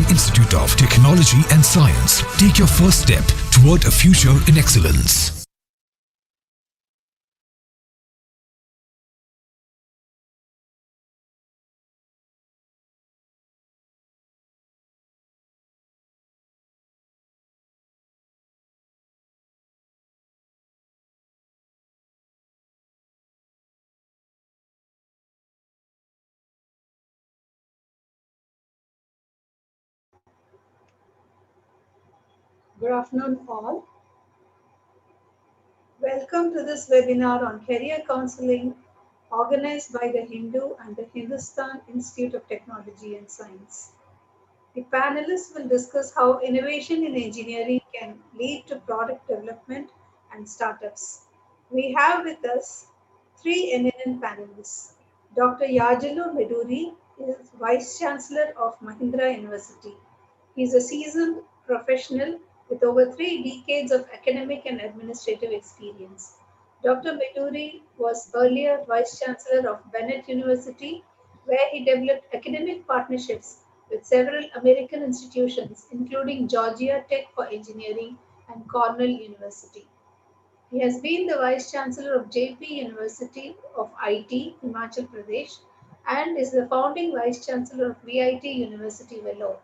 Institute of Technology and Science. Take your first step toward a future in excellence. Good afternoon, all. Welcome to this webinar on career counseling organized by the Hindu and the Hindustan Institute of Technology and Science. The panelists will discuss how innovation in engineering can lead to product development and startups. We have with us three eminent panelists. Dr. Yajalu Meduri is Vice Chancellor of Mahindra University. He is a seasoned professional with over 3 decades of academic and administrative experience. Dr. Meduri was earlier Vice Chancellor of Bennett University, where he developed academic partnerships with several American institutions, including Georgia Tech for Engineering and Cornell University. He has been the Vice Chancellor of JP University of IT, Himachal Pradesh, and is the founding Vice Chancellor of VIT University, Vellore.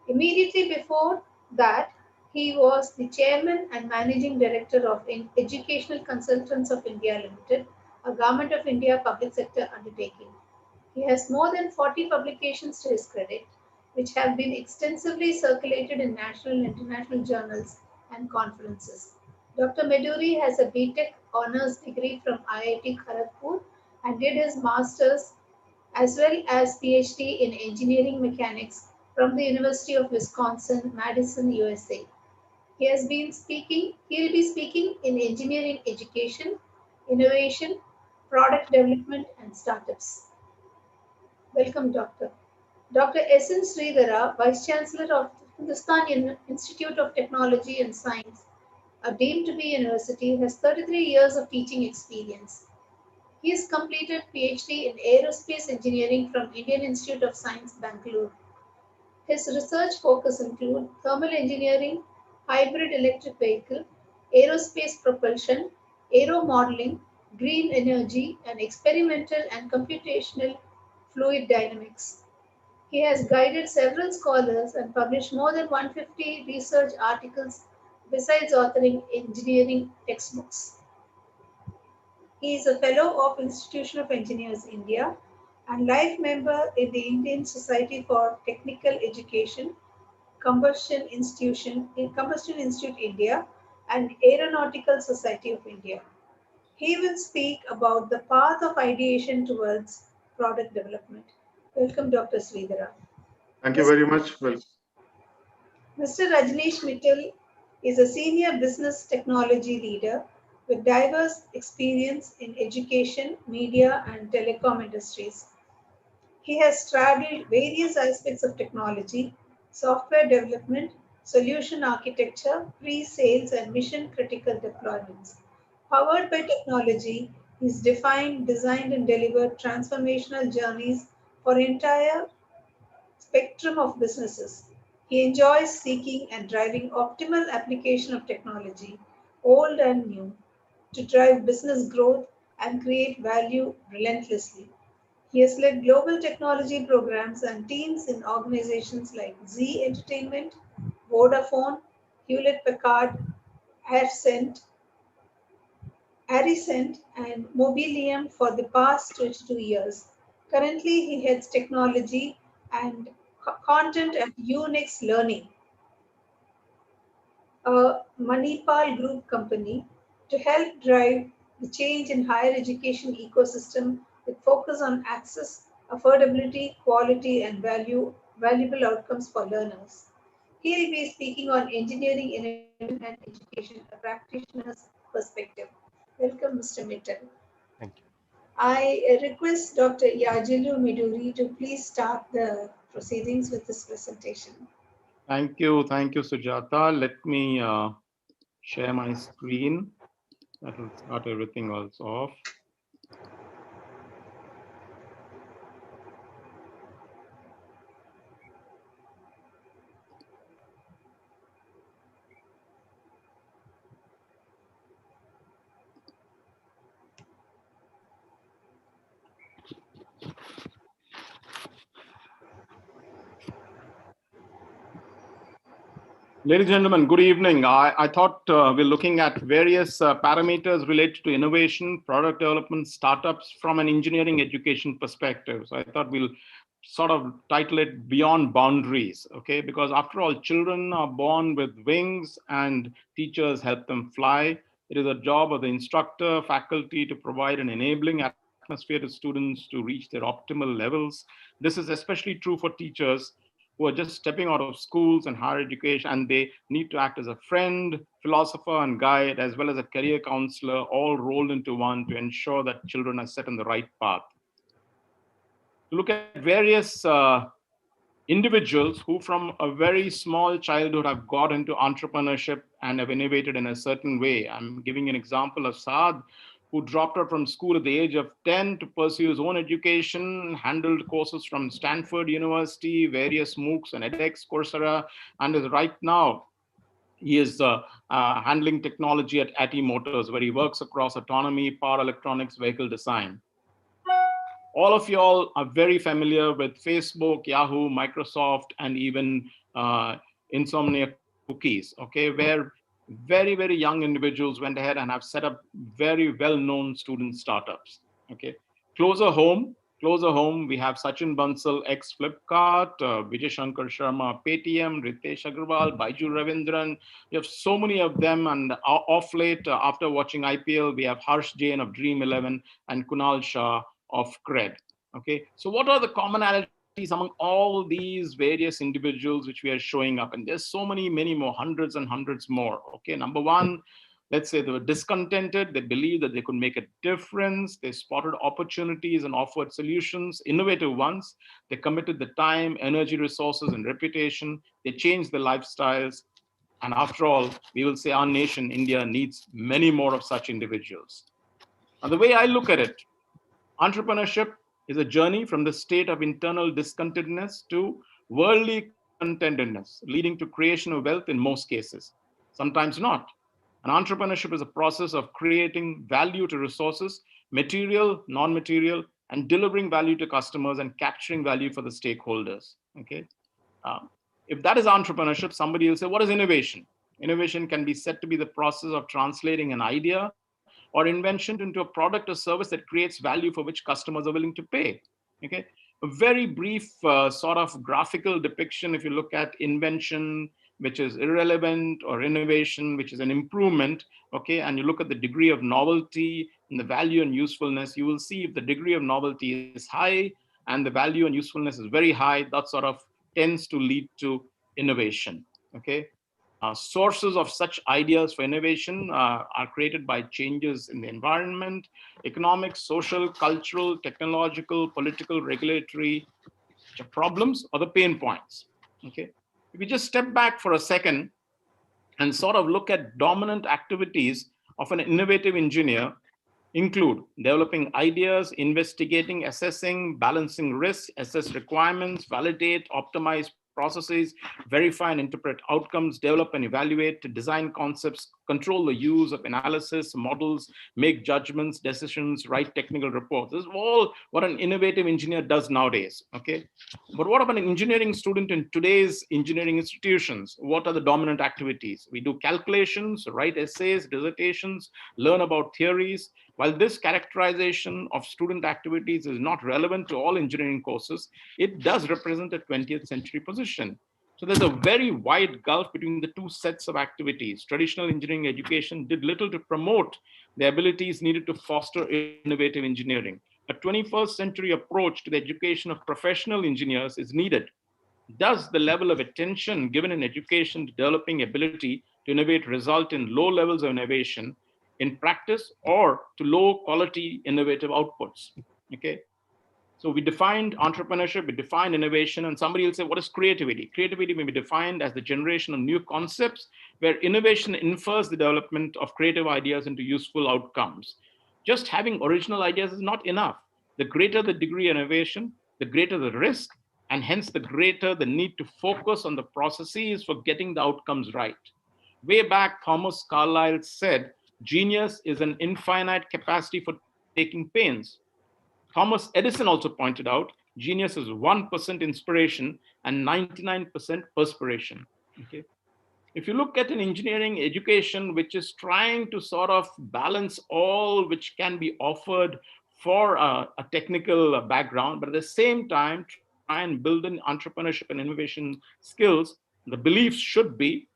Immediately before that, he was the Chairman and Managing Director of Educational Consultants of India Limited, a Government of India public sector undertaking. He has more than 40 publications to his credit, which have been extensively circulated in national and international journals and conferences. Dr. Meduri has a BTech Honours degree from IIT Kharagpur and did his Master's as well as PhD in Engineering Mechanics from the University of Wisconsin, Madison, USA. He'll be speaking in engineering education, innovation, product development, and startups. Welcome, Doctor. Dr. S.N. Sridhara, Vice Chancellor of Hindustan Institute of Technology and Science, a deemed to be university, has 33 years of teaching experience. He has completed PhD in Aerospace Engineering from Indian Institute of Science, Bangalore. His research focus include thermal engineering, hybrid electric vehicle, aerospace propulsion, aero modeling, green energy, and experimental and computational fluid dynamics. He has guided several scholars and published more than 150 research articles besides authoring engineering textbooks. He is a Fellow of Institution of Engineers India and life member in the Indian Society for Technical Education, Combustion Institute India, and Aeronautical Society of India. He will speak about the path of ideation towards product development. Welcome, Dr. Sridhara. Thank you very much. Mr. Rajneesh Mittal is a senior business technology leader with diverse experience in education, media, and telecom industries. He has straddled various aspects of technology, software development, solution architecture, pre-sales, and mission-critical deployments. Powered by technology, he's defined, designed, and delivered transformational journeys for entire spectrum of businesses. He enjoys seeking and driving optimal application of technology, old and new, to drive business growth and create value relentlessly. He has led global technology programs and teams in organizations like Z Entertainment, Vodafone, Hewlett-Packard, Aricent, and Mobilium for the past 22 years. Currently, he heads technology and content at Unix Learning, a Manipal Group company, to help drive the change in higher education ecosystem with focus on access, affordability, quality, and valuable outcomes for learners. He'll be speaking on engineering, innovation, and education, a practitioner's perspective. Welcome, Mr. Mittal. Thank you. I request Dr. Yajilu Miduri to please start the proceedings with this presentation. Thank you, Sujata. Let me share my screen. That will start everything else off. Ladies and gentlemen, good evening. I thought we're looking at various parameters related to innovation, product development, startups from an engineering education perspective. So I thought we'll sort of title it Beyond Boundaries, okay? Because after all, children are born with wings and teachers help them fly. It is a job of the instructor, faculty to provide an enabling atmosphere to students to reach their optimal levels. This is especially true for teachers who are just stepping out of schools and higher education, and they need to act as a friend, philosopher, and guide, as well as a career counselor, all rolled into one to ensure that children are set on the right path. To look at various individuals who from a very small childhood have got into entrepreneurship and have innovated in a certain way. I'm giving an example of Saad, who dropped out from school at the age of 10 to pursue his own education, handled courses from Stanford University, various MOOCs and edX, Coursera, and is right now, he is handling technology at ATI Motors, where he works across autonomy, power electronics, vehicle design. All of y'all are very familiar with Facebook, Yahoo, Microsoft, and even Insomnia Cookies, okay, where very, very young individuals went ahead and have set up very well-known student startups, okay. Closer home, we have Sachin Bansal, ex-Flipkart, Vijay Shankar Sharma, Paytm, Ritesh Agarwal, Baiju Ravindran. We have so many of them, and off late, after watching IPL, we have Harsh Jain of Dream 11 and Kunal Shah of CRED. Okay, so what are the commonalities among all these various individuals which we are showing up? And there's so many more, hundreds and hundreds more. Okay, number one, let's say they were discontented. They believed that they could make a difference. They spotted opportunities and offered solutions, innovative ones. They committed the time, energy, resources, and reputation. They changed their lifestyles. And after all, we will say our nation, India, needs many more of such individuals. Now, the way I look at it, entrepreneurship is a journey from the state of internal discontentedness to worldly contentedness, leading to creation of wealth in most cases, sometimes not. And entrepreneurship is a process of creating value to resources, material, non-material, and delivering value to customers and capturing value for the stakeholders, okay? If that is entrepreneurship, somebody will say, what is innovation? Innovation can be said to be the process of translating an idea or invention into a product or service that creates value for which customers are willing to pay. Okay, a very brief sort of graphical depiction. If you look at invention, which is irrelevant, or innovation, which is an improvement, okay, and you look at the degree of novelty and the value and usefulness, you will see if the degree of novelty is high and the value and usefulness is very high, that sort of tends to lead to innovation. Okay. Sources of such ideas for innovation are created by changes in the environment, economic, social, cultural, technological, political, regulatory problems or the pain points. Okay. If we just step back for a second and sort of look at dominant activities of an innovative engineer, include developing ideas, investigating, assessing, balancing risks, assess requirements, validate, optimize processes, verify and interpret outcomes, develop and evaluate, to design concepts, control the use of analysis, models, make judgments, decisions, write technical reports. This is all what an innovative engineer does nowadays, okay? But what about an engineering student in today's engineering institutions? What are the dominant activities? We do calculations, write essays, dissertations, learn about theories. While this characterization of student activities is not relevant to all engineering courses, it does represent a 20th century position. So there's a very wide gulf between the two sets of activities. Traditional engineering education did little to promote the abilities needed to foster innovative engineering. A 21st century approach to the education of professional engineers is needed. Does the level of attention given in education to developing ability to innovate result in low levels of innovation in practice or to low quality innovative outputs? Okay. So we defined entrepreneurship, we defined innovation, and somebody will say, what is creativity? Creativity may be defined as the generation of new concepts where innovation infers the development of creative ideas into useful outcomes. Just having original ideas is not enough. The greater the degree of innovation, the greater the risk, and hence the greater the need to focus on the processes for getting the outcomes right. Way back, Thomas Carlyle said, genius is an infinite capacity for taking pains. Thomas Edison also pointed out, genius is 1% inspiration and 99% perspiration. Okay. If you look at an engineering education which is trying to sort of balance all which can be offered for a technical background, but at the same time try and build in entrepreneurship and innovation skills, the belief should be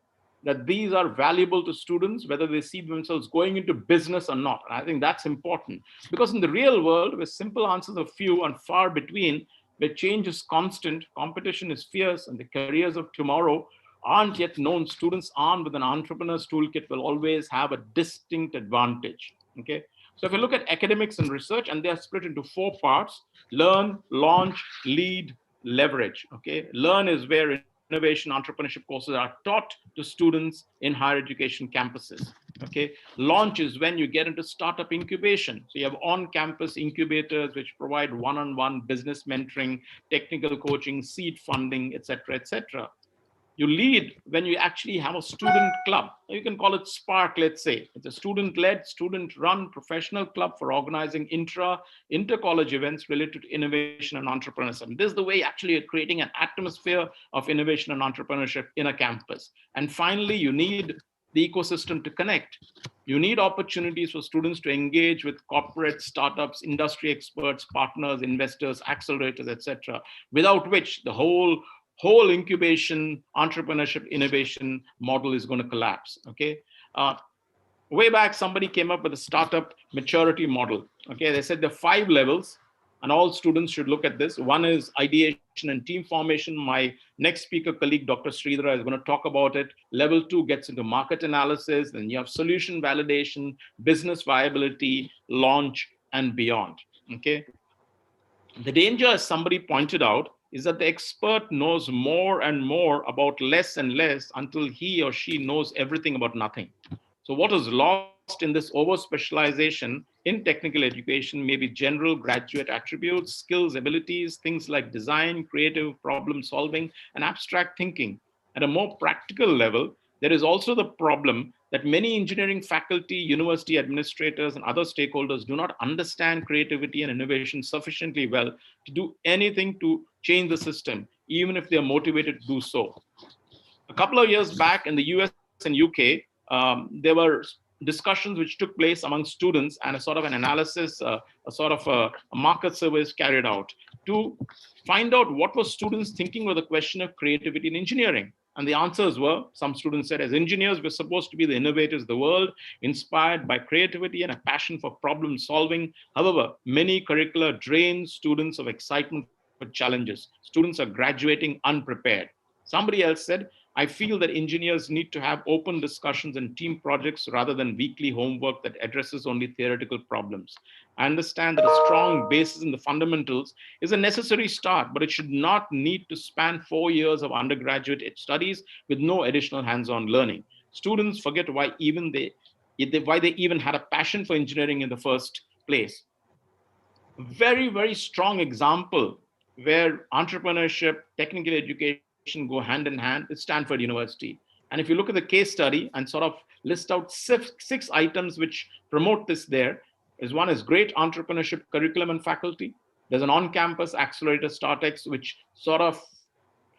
that these are valuable to students, whether they see themselves going into business or not. And I think that's important, because in the real world, where simple answers are few and far between, where change is constant, competition is fierce, and the careers of tomorrow aren't yet known, students armed with an entrepreneur's toolkit will always have a distinct advantage. Okay. So if you look at academics and research, and they are split into 4 parts: learn, launch, lead, leverage. Okay. Learn is where innovation entrepreneurship courses are taught to students in higher education campuses. Okay. Launch is when you get into startup incubation. So you have on-campus incubators which provide one-on-one business mentoring, technical coaching, seed funding, etc., etc. You lead when you actually have a student club. You can call it Spark, let's say. It's a student-led, student-run professional club for organizing inter-college events related to innovation and entrepreneurship. This is the way actually you're creating an atmosphere of innovation and entrepreneurship in a campus. And finally, you need the ecosystem to connect. You need opportunities for students to engage with corporate startups, industry experts, partners, investors, accelerators, etc., without which the whole incubation, entrepreneurship, innovation model is going to collapse. Okay. Way back, somebody came up with a startup maturity model. Okay. They said there are 5 levels, and all students should look at this. One is ideation and team formation. My next speaker colleague, Dr. Sridhara, is going to talk about it. Level 2 gets into market analysis. Then you have solution validation, business viability, launch, and beyond. Okay. The danger, as somebody pointed out, is that the expert knows more and more about less and less until he or she knows everything about nothing. So what is lost in this over-specialization in technical education may be general graduate attributes, skills, abilities, things like design, creative problem solving, and abstract thinking. At a more practical level, there is also the problem that many engineering faculty, university administrators, and other stakeholders do not understand creativity and innovation sufficiently well to do anything to change the system, even if they are motivated to do so. A couple of years back in the US and UK, there were discussions which took place among students, and a sort of an analysis, a market surveys carried out to find out what were students thinking with the question of creativity in engineering. And the answers were, some students said, as engineers, we're supposed to be the innovators of the world, inspired by creativity and a passion for problem solving. However, many curricula drain students of excitement for challenges. Students are graduating unprepared. Somebody else said, I feel that engineers need to have open discussions and team projects rather than weekly homework that addresses only theoretical problems. I understand that a strong basis in the fundamentals is a necessary start, but it should not need to span 4 years of undergraduate studies with no additional hands-on learning. Students forget why they even had a passion for engineering in the first place. Very, very strong example where entrepreneurship, technical education, go hand in hand with Stanford University. And if you look at the case study and sort of list out six items which promote this, there is one is great entrepreneurship curriculum and faculty. There's an on-campus accelerator StartX, which sort of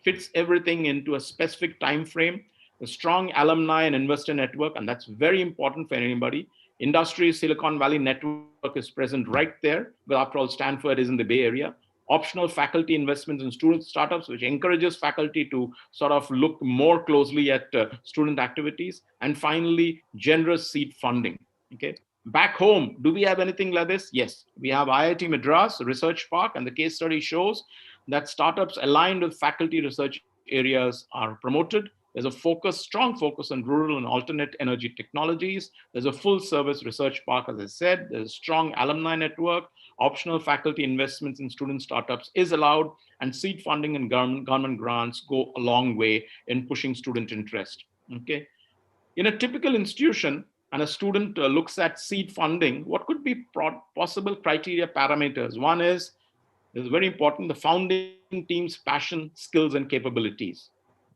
fits everything into a specific time frame. A strong alumni and investor network, and that's very important for anybody. Industry Silicon Valley network is present right there, but after all, Stanford is in the Bay Area. Optional faculty investments in student startups, which encourages faculty to sort of look more closely at student activities. And finally, generous seed funding. Okay. Back home, do we have anything like this? Yes, we have IIT Madras Research Park, and the case study shows that startups aligned with faculty research areas are promoted. There's a strong focus on rural and alternate energy technologies. There's a full service research park, as I said. There's a strong alumni network. Optional faculty investments in student startups is allowed, and seed funding and government grants go a long way in pushing student interest. Okay. In a typical institution, and a student looks at seed funding, what could be possible criteria parameters? One is, this is very important, the founding team's passion, skills, and capabilities.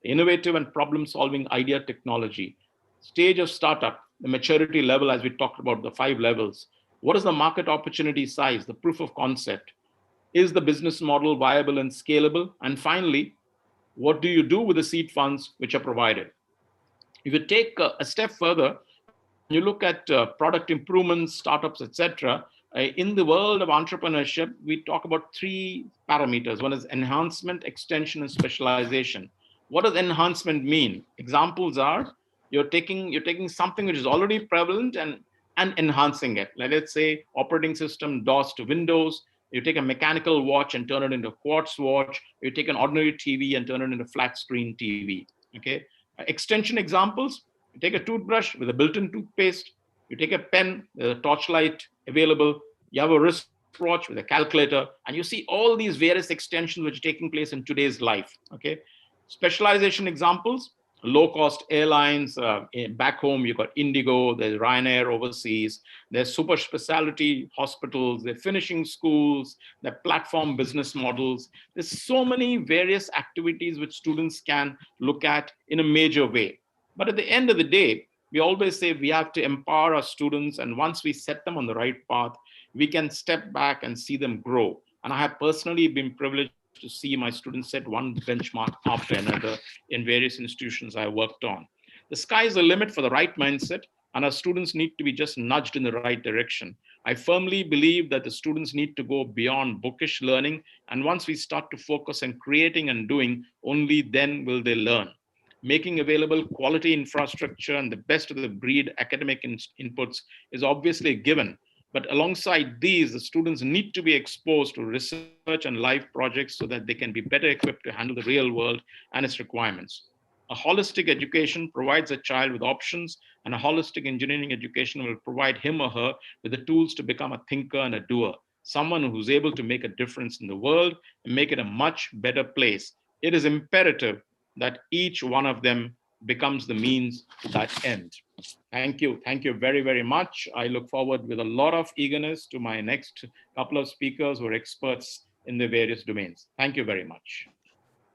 Innovative and problem-solving idea technology. Stage of startup, the maturity level, as we talked about, the 5 levels. What is the market opportunity size, the proof of concept? Is the business model viable and scalable? And finally, what do you do with the seed funds which are provided? If you take a step further, and you look at product improvements, startups, etc., in the world of entrepreneurship, we talk about 3 parameters. One is enhancement, extension, and specialization. What does enhancement mean? Examples are, you're taking something which is already prevalent and enhancing it. Like, let's say operating system DOS to Windows. You take a mechanical watch and turn it into a quartz watch. You take an ordinary TV and turn it into a flat screen TV. Okay. Extension examples, you take a toothbrush with a built-in toothpaste. You take a pen, there's a torchlight available. You have a wristwatch with a calculator, and you see all these various extensions which are taking place in today's life. Okay. Specialization examples, low-cost airlines. Back home, you've got Indigo, there's Ryanair overseas, there's super specialty hospitals, there's finishing schools, there are platform business models. There's so many various activities which students can look at in a major way. But at the end of the day, we always say we have to empower our students, and once we set them on the right path, we can step back and see them grow. And I have personally been privileged to see my students set one benchmark after another in various institutions I worked on. The sky is the limit for the right mindset, and our students need to be just nudged in the right direction. I firmly believe that the students need to go beyond bookish learning, and once we start to focus on creating and doing, only then will they learn. Making available quality infrastructure and the best of the breed academic inputs is obviously a given. But alongside these, the students need to be exposed to research and live projects so that they can be better equipped to handle the real world and its requirements. A holistic education provides a child with options, and a holistic engineering education will provide him or her with the tools to become a thinker and a doer, someone who's able to make a difference in the world and make it a much better place. It is imperative that each one of them becomes the means to that end. Thank you. Thank you very, very much. I look forward with a lot of eagerness to my next couple of speakers who are experts in the various domains. Thank you very much.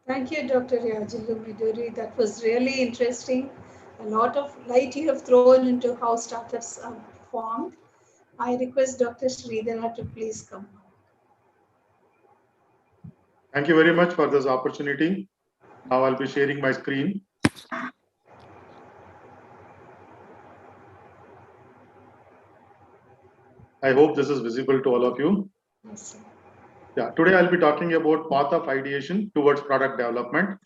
Thank you, Dr. Yajilu Miduri. That was really interesting. A lot of light you have thrown into how startups are formed. I request Dr. Sridhara to please come. Thank you very much for this opportunity. Now I'll be sharing my screen. I hope this is visible to all of you. Yes, sir. Yeah, today I'll be talking about path of ideation towards product development.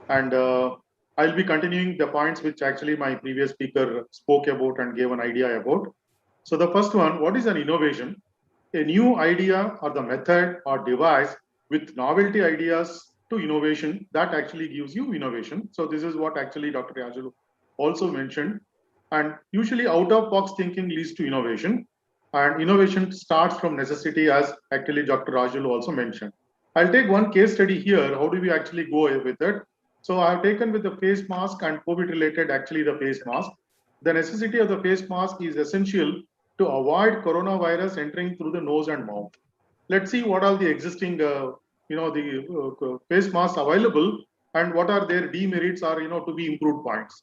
And I'll be continuing the points which actually my previous speaker spoke about and gave an idea about. So the first one, what is an innovation? A new idea or the method or device with novelty ideas to innovation that actually gives you innovation. So this is what actually Dr. Yajilu also mentioned. And usually out-of-box thinking leads to innovation. And innovation starts from necessity, as actually Dr. Rajulu also mentioned. I'll take one case study here. How do we actually go with it? So I've taken with the face mask and COVID related, actually the face mask. The necessity of the face mask is essential to avoid coronavirus entering through the nose and mouth. Let's see what are the existing, the face masks available and what are their demerits or to be improved points.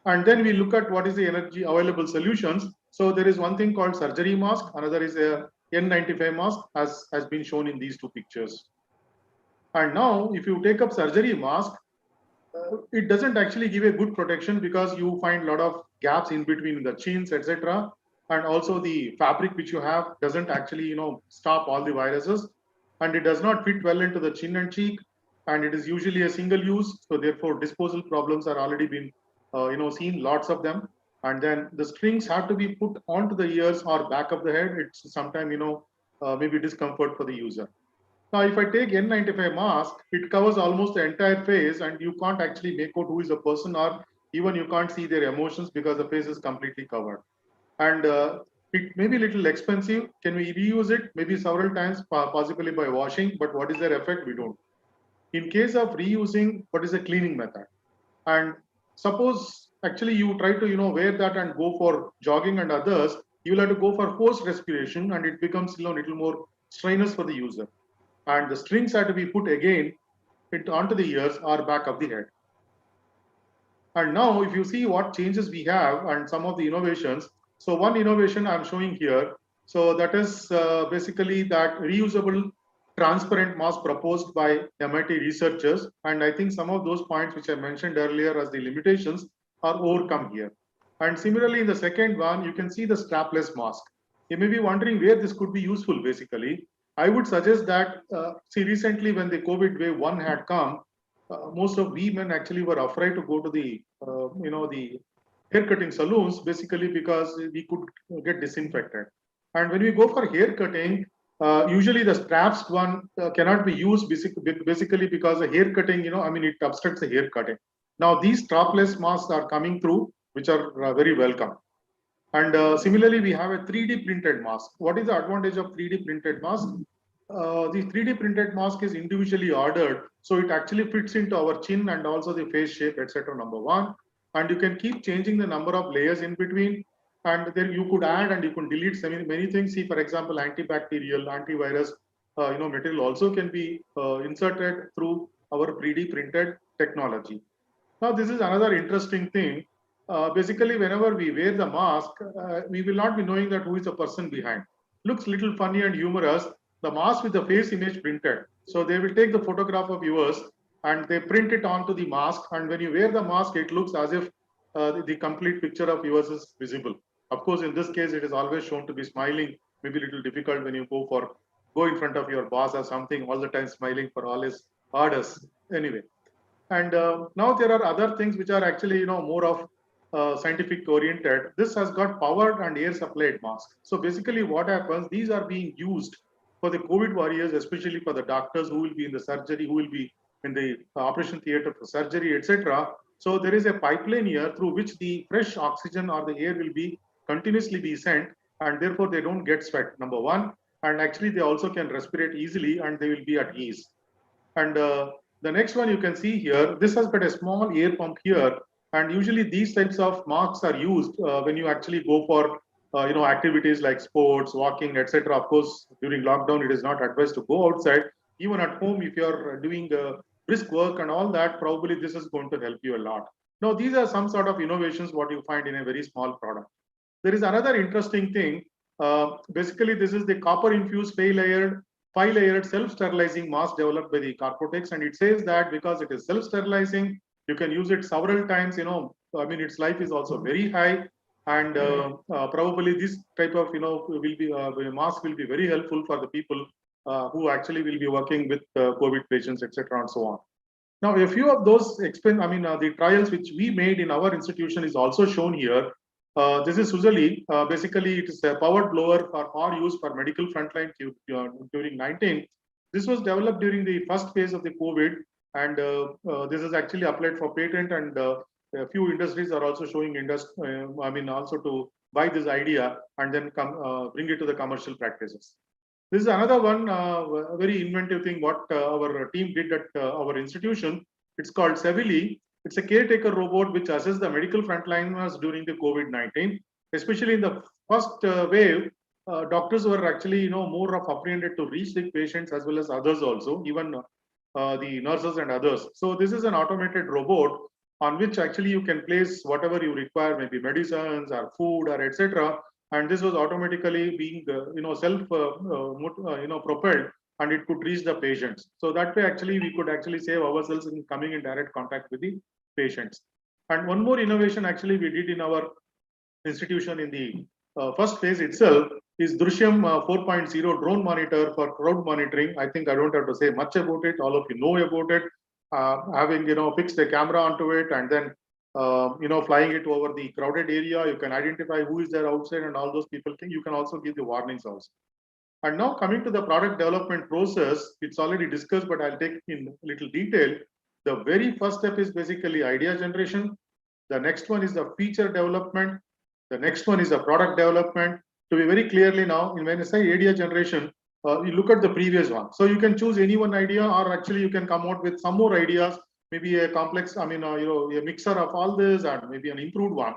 And then we look at what is the energy available solutions. So there is one thing called surgery mask, another is a N95 mask, as has been shown in these two pictures. And now if you take up surgery mask, it doesn't actually give a good protection because you find a lot of gaps in between the chins, etc. And also the fabric which you have doesn't actually stop all the viruses, and it does not fit well into the chin and cheek, and it is usually a single use, so therefore disposal problems are already been seen, lots of them. And then the strings have to be put onto the ears or back of the head. It's sometimes maybe discomfort for the user. Now, if I take N95 mask, it covers almost the entire face, and you can't actually make out who is the person, or even you can't see their emotions because the face is completely covered. And it may be a little expensive. Can we reuse it? Maybe several times, possibly by washing, but what is their effect? We don't. In case of reusing, what is the cleaning method? And suppose actually you try to wear that and go for jogging and others, you will have to go for forced respiration, and it becomes a little more strenuous for the user. And the strings are to be put again onto the ears or back of the head. And now if you see what changes we have and some of the innovations, so one innovation I'm showing here, so that is basically that reusable transparent mask proposed by MIT researchers, and I think some of those points which I mentioned earlier as the limitations are overcome here. And similarly in the second one, you can see the strapless mask. You may be wondering where this could be useful. Basically, I would suggest that, see, recently when the COVID wave 1 had come, most of we men actually were afraid to go to the, the haircutting salons, basically because we could get disinfected. And when we go for hair cutting, usually the straps one cannot be used basically because the hair cutting, it obstructs the hair cutting. Now these strapless masks are coming through, which are very welcome. And similarly, we have a 3D printed mask. What is the advantage of 3D printed mask? The 3D printed mask is individually ordered, so it actually fits into our chin and also the face shape, etc. Number one, and you can keep changing the number of layers in between, and then you could add and you can delete many things. See, for example, antibacterial, antivirus, material also can be inserted through our 3D printed technology. Now, this is another interesting thing. Basically, whenever we wear the mask, we will not be knowing that who is the person behind. Looks little funny and humorous. The mask with the face image printed. So they will take the photograph of yours and they print it onto the mask. And when you wear the mask, it looks as if the complete picture of yours is visible. Of course, in this case, it is always shown to be smiling. Maybe a little difficult when you go in front of your boss or something, all the time smiling for all his orders. Anyway, and now there are other things which are actually more of scientific oriented. This has got powered and air supplied mask. So basically what happens, these are being used for the COVID warriors, especially for the doctors who will be in the surgery, who will be in the operation theater for surgery, etc. So there is a pipeline here through which the fresh oxygen or the air will be continuously be sent, and therefore they don't get sweat, number one. And actually they also can respirate easily and they will be at ease. And the next one you can see here, this has got a small air pump here. And usually these types of masks are used when you actually go for activities like sports, walking, etc. Of course, during lockdown, it is not advised to go outside. Even at home, if you're doing brisk work and all that, probably this is going to help you a lot. Now, these are some sort of innovations what you find in a very small product. There is another interesting thing. Basically, this is the copper-infused five-layered self-sterilizing mask developed by the Corpotex, and it says that because it is self-sterilizing, you can use it several times. Its life is also very high, and probably this type of mask will be very helpful for the people who actually will be working with COVID patients, etc. and so on. Now, a few of those the trials which we made in our institution is also shown here. This is Suzali. Basically, it is a powered blower for use for medical frontline during 19. This was developed during the first phase of the COVID, and this is actually applied for patent, and a few industries are also showing also to buy this idea and then bring it to the commercial practices. This is another one very inventive thing what our team did at our institution. It's called Sevili. It's a caretaker robot which assists the medical frontliners during the COVID-19, especially in the first wave. Doctors were actually more of apprehended to reach the patients as well as others also. Even the nurses and others. So this is an automated robot on which actually you can place whatever you require, maybe medicines or food or etc. And this was automatically being propelled, and it could reach the patients. So that way actually we could actually save ourselves in coming in direct contact with the patients. And one more innovation actually we did in our institution in the first phase itself is Drishyam 4.0 drone monitor for crowd monitoring. I think I don't have to say much about it. All of you know about it. Having fixed a camera onto it and then flying it over the crowded area, you can identify who is there outside and all those people. You can also give the warnings also. And now coming to the product development process, it's already discussed, but I'll take in little detail. The very first step is basically idea generation. The next one is the feature development. The next one is the product development. To be very clearly now, when I say idea generation, you look at the previous one. So you can choose any one idea, or actually you can come out with some more ideas, maybe a complex, a mixer of all this and maybe an improved one.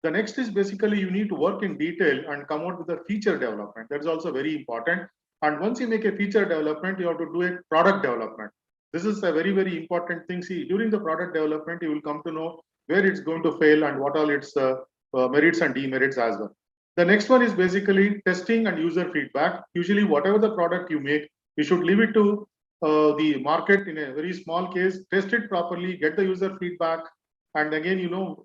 The next is basically you need to work in detail and come out with a feature development. That's also very important. And once you make a feature development, you have to do a product development. This is a very, very important thing. See, during the product development, you will come to know where it's going to fail and what all its merits and demerits as well. The next one is basically testing and user feedback. Usually, whatever the product you make, you should leave it to the market in a very small case, test it properly, get the user feedback, and again,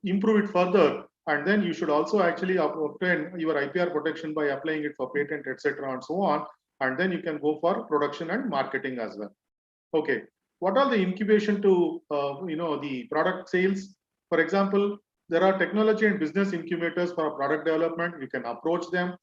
improve it further. And then you should also actually obtain your IPR protection by applying it for patent, etc., and so on. And then you can go for production and marketing as well. Okay, what are the incubation to the product sales? For example, there are technology and business incubators for product development. You can approach them.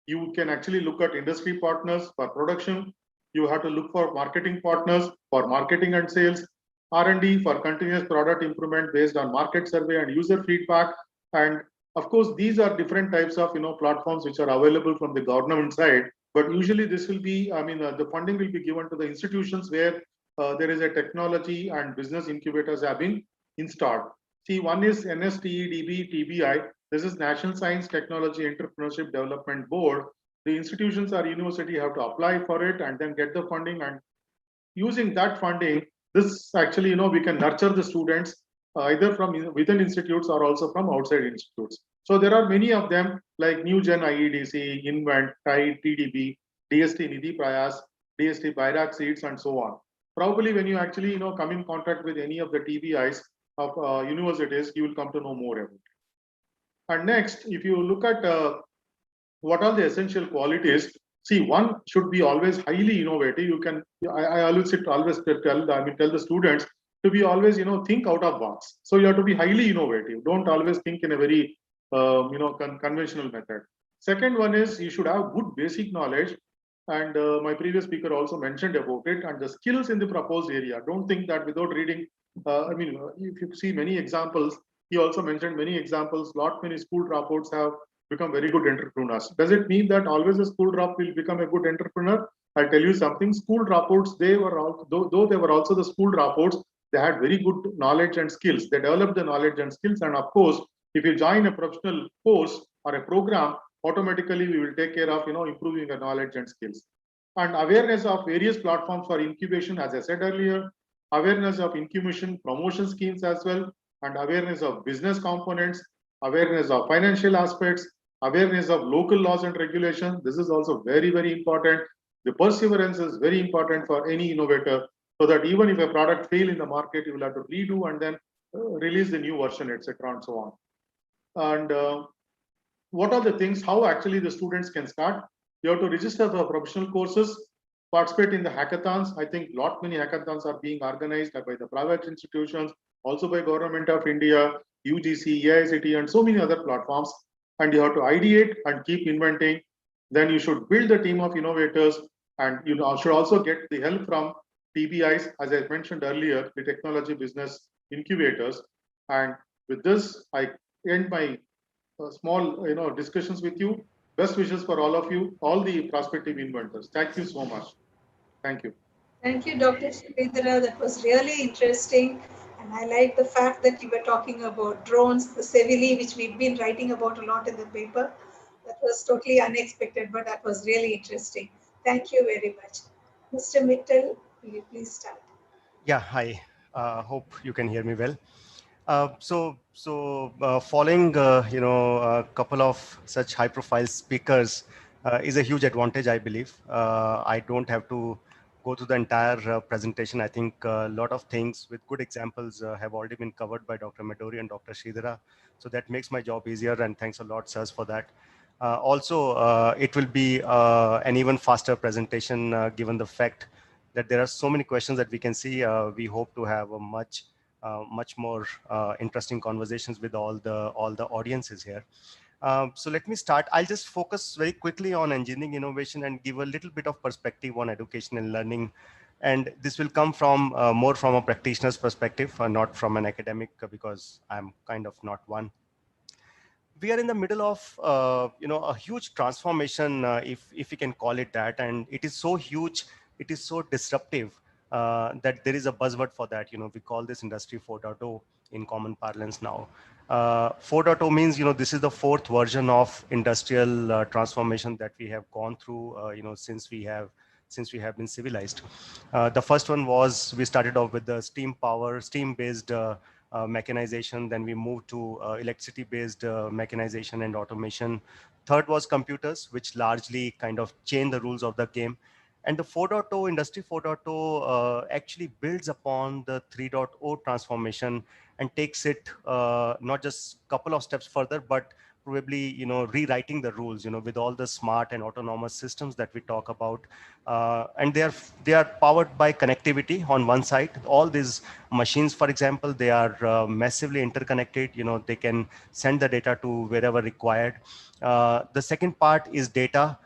You can actually look at industry partners for production. You have to look for marketing partners for marketing and sales. R&D for continuous product improvement based on market survey and user feedback. And of course, these are different types of platforms which are available from the government side. But usually this will be, the funding will be given to the institutions where there is a technology and business incubators have been installed. See, one is NSTEDB, TBI. This is National Science Technology Entrepreneurship Development Board. The institutions or university have to apply for it and then get the funding. And using that funding, this actually, we can nurture the students either from within institutes or also from outside institutes. So there are many of them like New Gen IEDC, Invent, TIDE, TDB, DST Nidhi Prayas, DST Bairak Seeds, and so on. Probably when you actually come in contact with any of the TBIs of universities, you will come to know more about it. And next, if you look at what are the essential qualities, see, one should be always highly innovative. You can, I always tell the students to be always, think out of box. So you have to be highly innovative. Don't always think in a very, conventional method. Second one is you should have good basic knowledge. And my previous speaker also mentioned about it and the skills in the proposed area. Don't think that without reading, if you see many examples, he also mentioned many examples, many school dropouts have become very good entrepreneurs. Does it mean that always a school drop will become a good entrepreneur? I'll tell you something, school dropouts, they were also, though they were also the school dropouts, they had very good knowledge and skills. They developed the knowledge and skills. And of course, if you join a professional course or a program, automatically we will take care of, improving the knowledge and skills. And awareness of various platforms for incubation, as I said earlier, awareness of incubation promotion schemes as well, and awareness of business components, awareness of financial aspects, awareness of local laws and regulations. This is also very, very important. The perseverance is very important for any innovator, so that even if a product fails in the market, you will have to redo and then release the new version, etc., and so on. And what are the things, how actually the students can start? You have to register for professional courses, participate in the hackathons. I think many hackathons are being organized by the private institutions, also by Government of India, UGC, AICT, and so many other platforms. And you have to ideate and keep inventing. Then you should build a team of innovators, and you should also get the help from TBIs, as I mentioned earlier, the technology business incubators. And with this, I end my small discussions with you. Best wishes for all of you, all the prospective inventors. Thank you so much. Thank you. Thank you, Dr. Shivendra. That was really interesting. And I like the fact that you were talking about drones, the Sevili, which we've been writing about a lot in the paper. That was totally unexpected, but that was really interesting. Thank you very much. Mr. Mittal, will you please start? Yeah, hi. Hope you can hear me well. Following, a couple of such high-profile speakers is a huge advantage, I believe. I don't have to go through the entire presentation. I think a lot of things with good examples have already been covered by Dr. Medori and Dr. Sridhara. So that makes my job easier, and thanks a lot, sirs, for that. It will be an even faster presentation given the fact that there are so many questions that we can see. We hope to have a much more interesting conversations with all the audiences here. So let me start. I'll just focus very quickly on engineering innovation and give a little bit of perspective on education and learning. And this will come from more from a practitioner's perspective, not from an academic, because I'm kind of not one. We are in the middle of a huge transformation, if we can call it that, and it is so huge, it is so disruptive that there is a buzzword for that. We call this industry 4.0 in common parlance now. 4.0 means this is the fourth version of industrial transformation that we have gone through since we have been civilized. The first one was we started off with the steam based mechanization. Then we moved to electricity based mechanization and automation. Third was computers, which largely kind of changed the rules of the game. And the 4.0 industry 4.0 actually builds upon the 3.0 transformation and takes it not just a couple of steps further, but probably rewriting the rules with all the smart and autonomous systems that we talk about. And they are powered by connectivity on one side. All these machines, for example, they are massively interconnected. They can send the data to wherever required. The second part is data.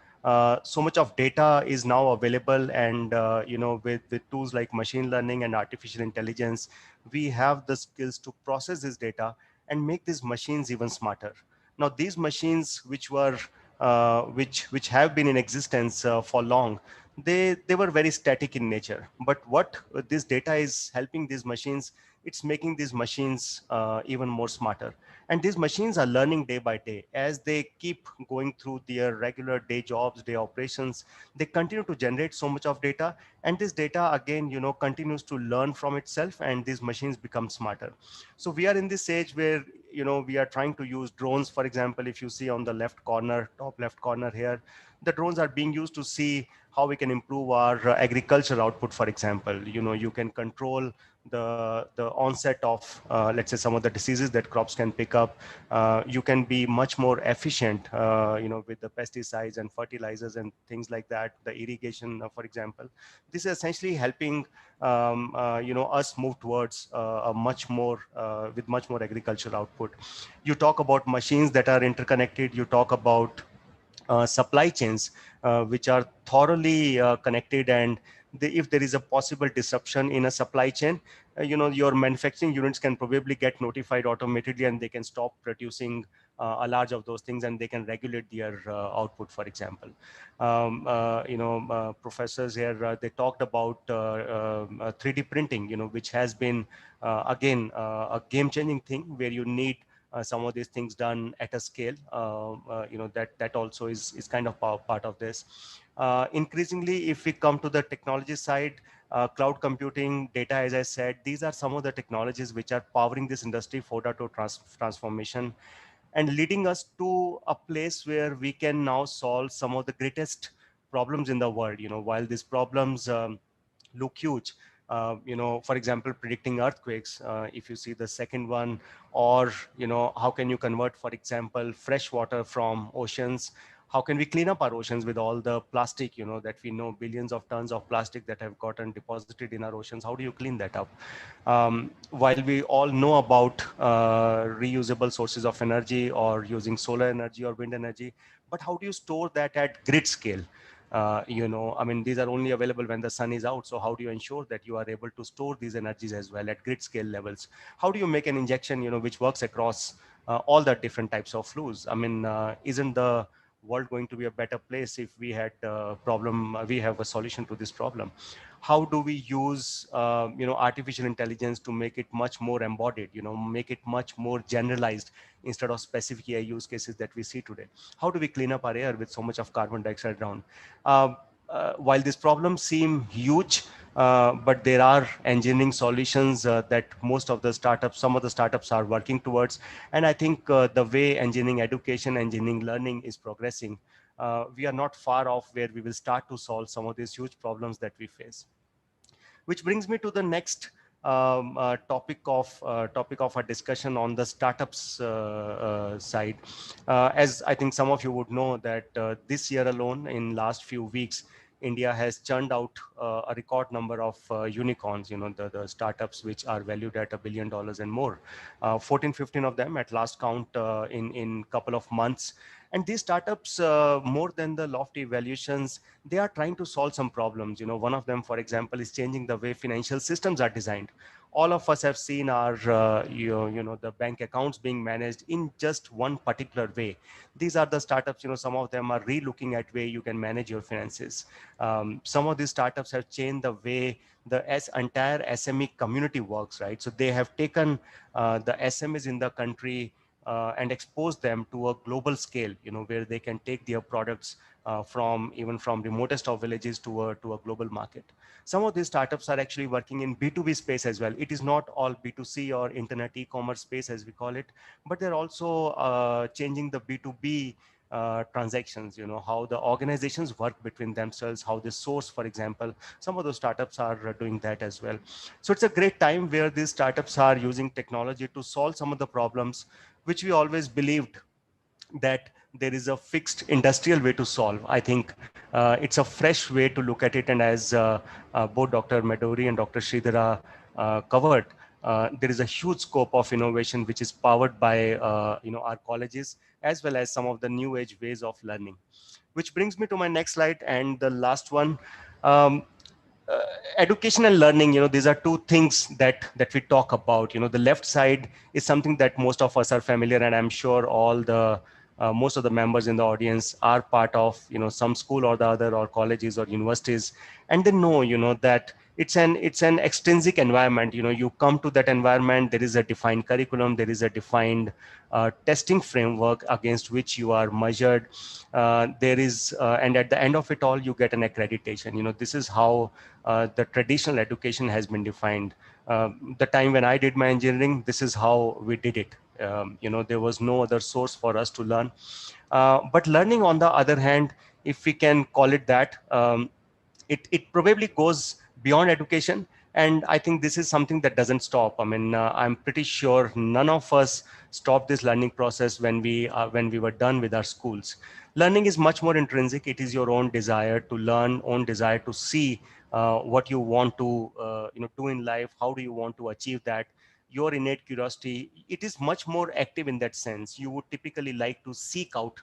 So much of data is now available, and with tools like machine learning and artificial intelligence, we have the skills to process this data and make these machines even smarter. Now these machines which have been in existence for long, they were very static in nature. But what this data is helping these machines, it's making these machines even more smarter. And these machines are learning day by day as they keep going through their regular day jobs, day operations. They continue to generate so much of data, and this data again continues to learn from itself, and these machines become smarter. So we are in this age where we are trying to use drones. For example, if you see on the top left corner here, the drones are being used to see how we can improve our agriculture output. For example, you can control the onset of let's say some of the diseases that crops can pick up. You can be much more efficient with the pesticides and fertilizers and things like that, the irrigation, for example. This is essentially helping us move towards a much more with much more agricultural output. You talk about machines that are interconnected. You talk about supply chains which are thoroughly connected, and if there is a possible disruption in a supply chain, your manufacturing units can probably get notified automatically, and they can stop producing a large of those things, and they can regulate their output. For example, professors here, they talked about 3D printing, which has been again a game-changing thing, where you need some of these things done at a scale. That also is kind of part of this. Increasingly, if we come to the technology side, cloud computing, data, as I said, these are some of the technologies which are powering this industry 4.0 transformation, and leading us to a place where we can now solve some of the greatest problems in the world. While these problems look huge, for example, predicting earthquakes, if you see the second one, or how can you convert, for example, fresh water from oceans? How can we clean up our oceans with all the plastic, that we know, billions of tons of plastic that have gotten deposited in our oceans? How do you clean that up? While we all know about reusable sources of energy, or using solar energy or wind energy, but how do you store that at grid scale? I mean, these are only available when the sun is out. So how do you ensure that you are able to store these energies as well at grid scale levels? How do you make an injection, which works across all the different types of flues? I mean, isn't the world going to be a better place if we had we have a solution to this problem? How do we use artificial intelligence to make it much more embodied, make it much more generalized instead of specific AI use cases that we see today? How do we clean up our air with so much of carbon dioxide around? while these problems seem huge, but there are engineering solutions that some of the startups are working towards. And I think the way engineering education, engineering learning is progressing, we are not far off where we will start to solve some of these huge problems that we face. Which brings me to the next topic of our discussion on the startups side. As I think some of you would know that this year alone, in last few weeks, India has churned out a record number of unicorns, the startups which are valued at $1 billion and more. 14, 15 of them at last count in couple of months. And these startups, more than the lofty valuations, they are trying to solve some problems. One of them, for example, is changing the way financial systems are designed. All of us have seen our, the bank accounts being managed in just one particular way. These are the startups, some of them are re-looking at way you can manage your finances. Some of these startups have changed the way the entire SME community works, right? So they have taken the SMEs in the country and expose them to a global scale, where they can take their products even from remotest of villages to a global market. Some of these startups are actually working in B2B space as well. It is not all B2C or internet e-commerce space as we call it, but they're also changing the B2B transactions, how the organizations work between themselves, how they source, for example. Some of those startups are doing that as well. So it's a great time where these startups are using technology to solve some of the problems which we always believed that there is a fixed industrial way to solve. I think it's a fresh way to look at it. And as both Dr. Medori and Dr. Sridhara covered, there is a huge scope of innovation which is powered by our colleges, as well as some of the new age ways of learning. Which brings me to my next slide and the last one. Um, Education and learning, these are two things that we talk about. The left side is something that most of us are familiar, and I'm sure all the most of the members in the audience are part of some school or the other, or colleges or universities, and they know that it's an extrinsic environment. You come to that environment, there is a defined curriculum, there is a defined testing framework against which you are measured. There is and at the end of it all, you get an accreditation. This is how the traditional education has been defined. The time when I did my engineering, this is how we did it. There was no other source for us to learn. But learning, on the other hand, if we can call it that, it probably goes beyond education. And I think this is something that doesn't stop. I mean, I'm pretty sure none of us stopped this learning process when we were done with our schools. Learning is much more intrinsic. It is your own desire to learn, own desire to see what you want to do in life. How do you want to achieve that? Your innate curiosity, it is much more active in that sense. You would typically like to seek out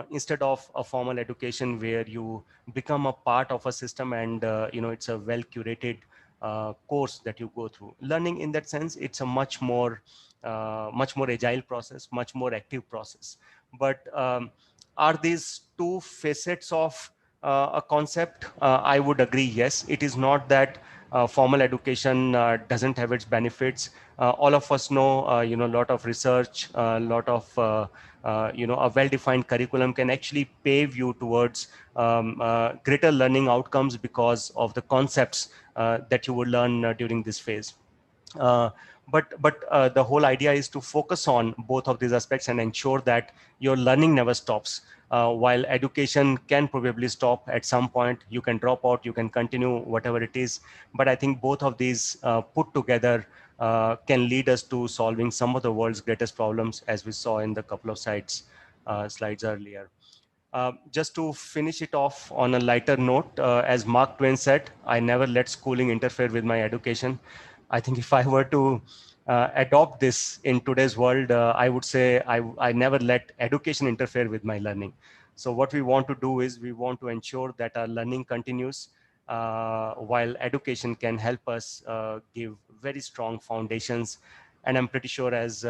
instead of a formal education where you become a part of a system and it's a well curated course that you go through. Learning in that sense, it's a much more agile process, much more active process. But are these two facets of a concept? I would agree, yes. It is not that formal education doesn't have its benefits. All of us know, a lot of research, a lot of, a well-defined curriculum can actually pave you towards greater learning outcomes because of the concepts that you will learn during this phase. But the whole idea is to focus on both of these aspects and ensure that your learning never stops. While education can probably stop at some point, you can drop out, you can continue whatever it is. But I think both of these put together can lead us to solving some of the world's greatest problems, as we saw in the couple of slides earlier. Just to finish it off on a lighter note, as Mark Twain said, I never let schooling interfere with my education. I think if I were to adopt this in today's world, I would say I never let education interfere with my learning. So what we want to do is we want to ensure that our learning continues while education can help us give very strong foundations. And I'm pretty sure as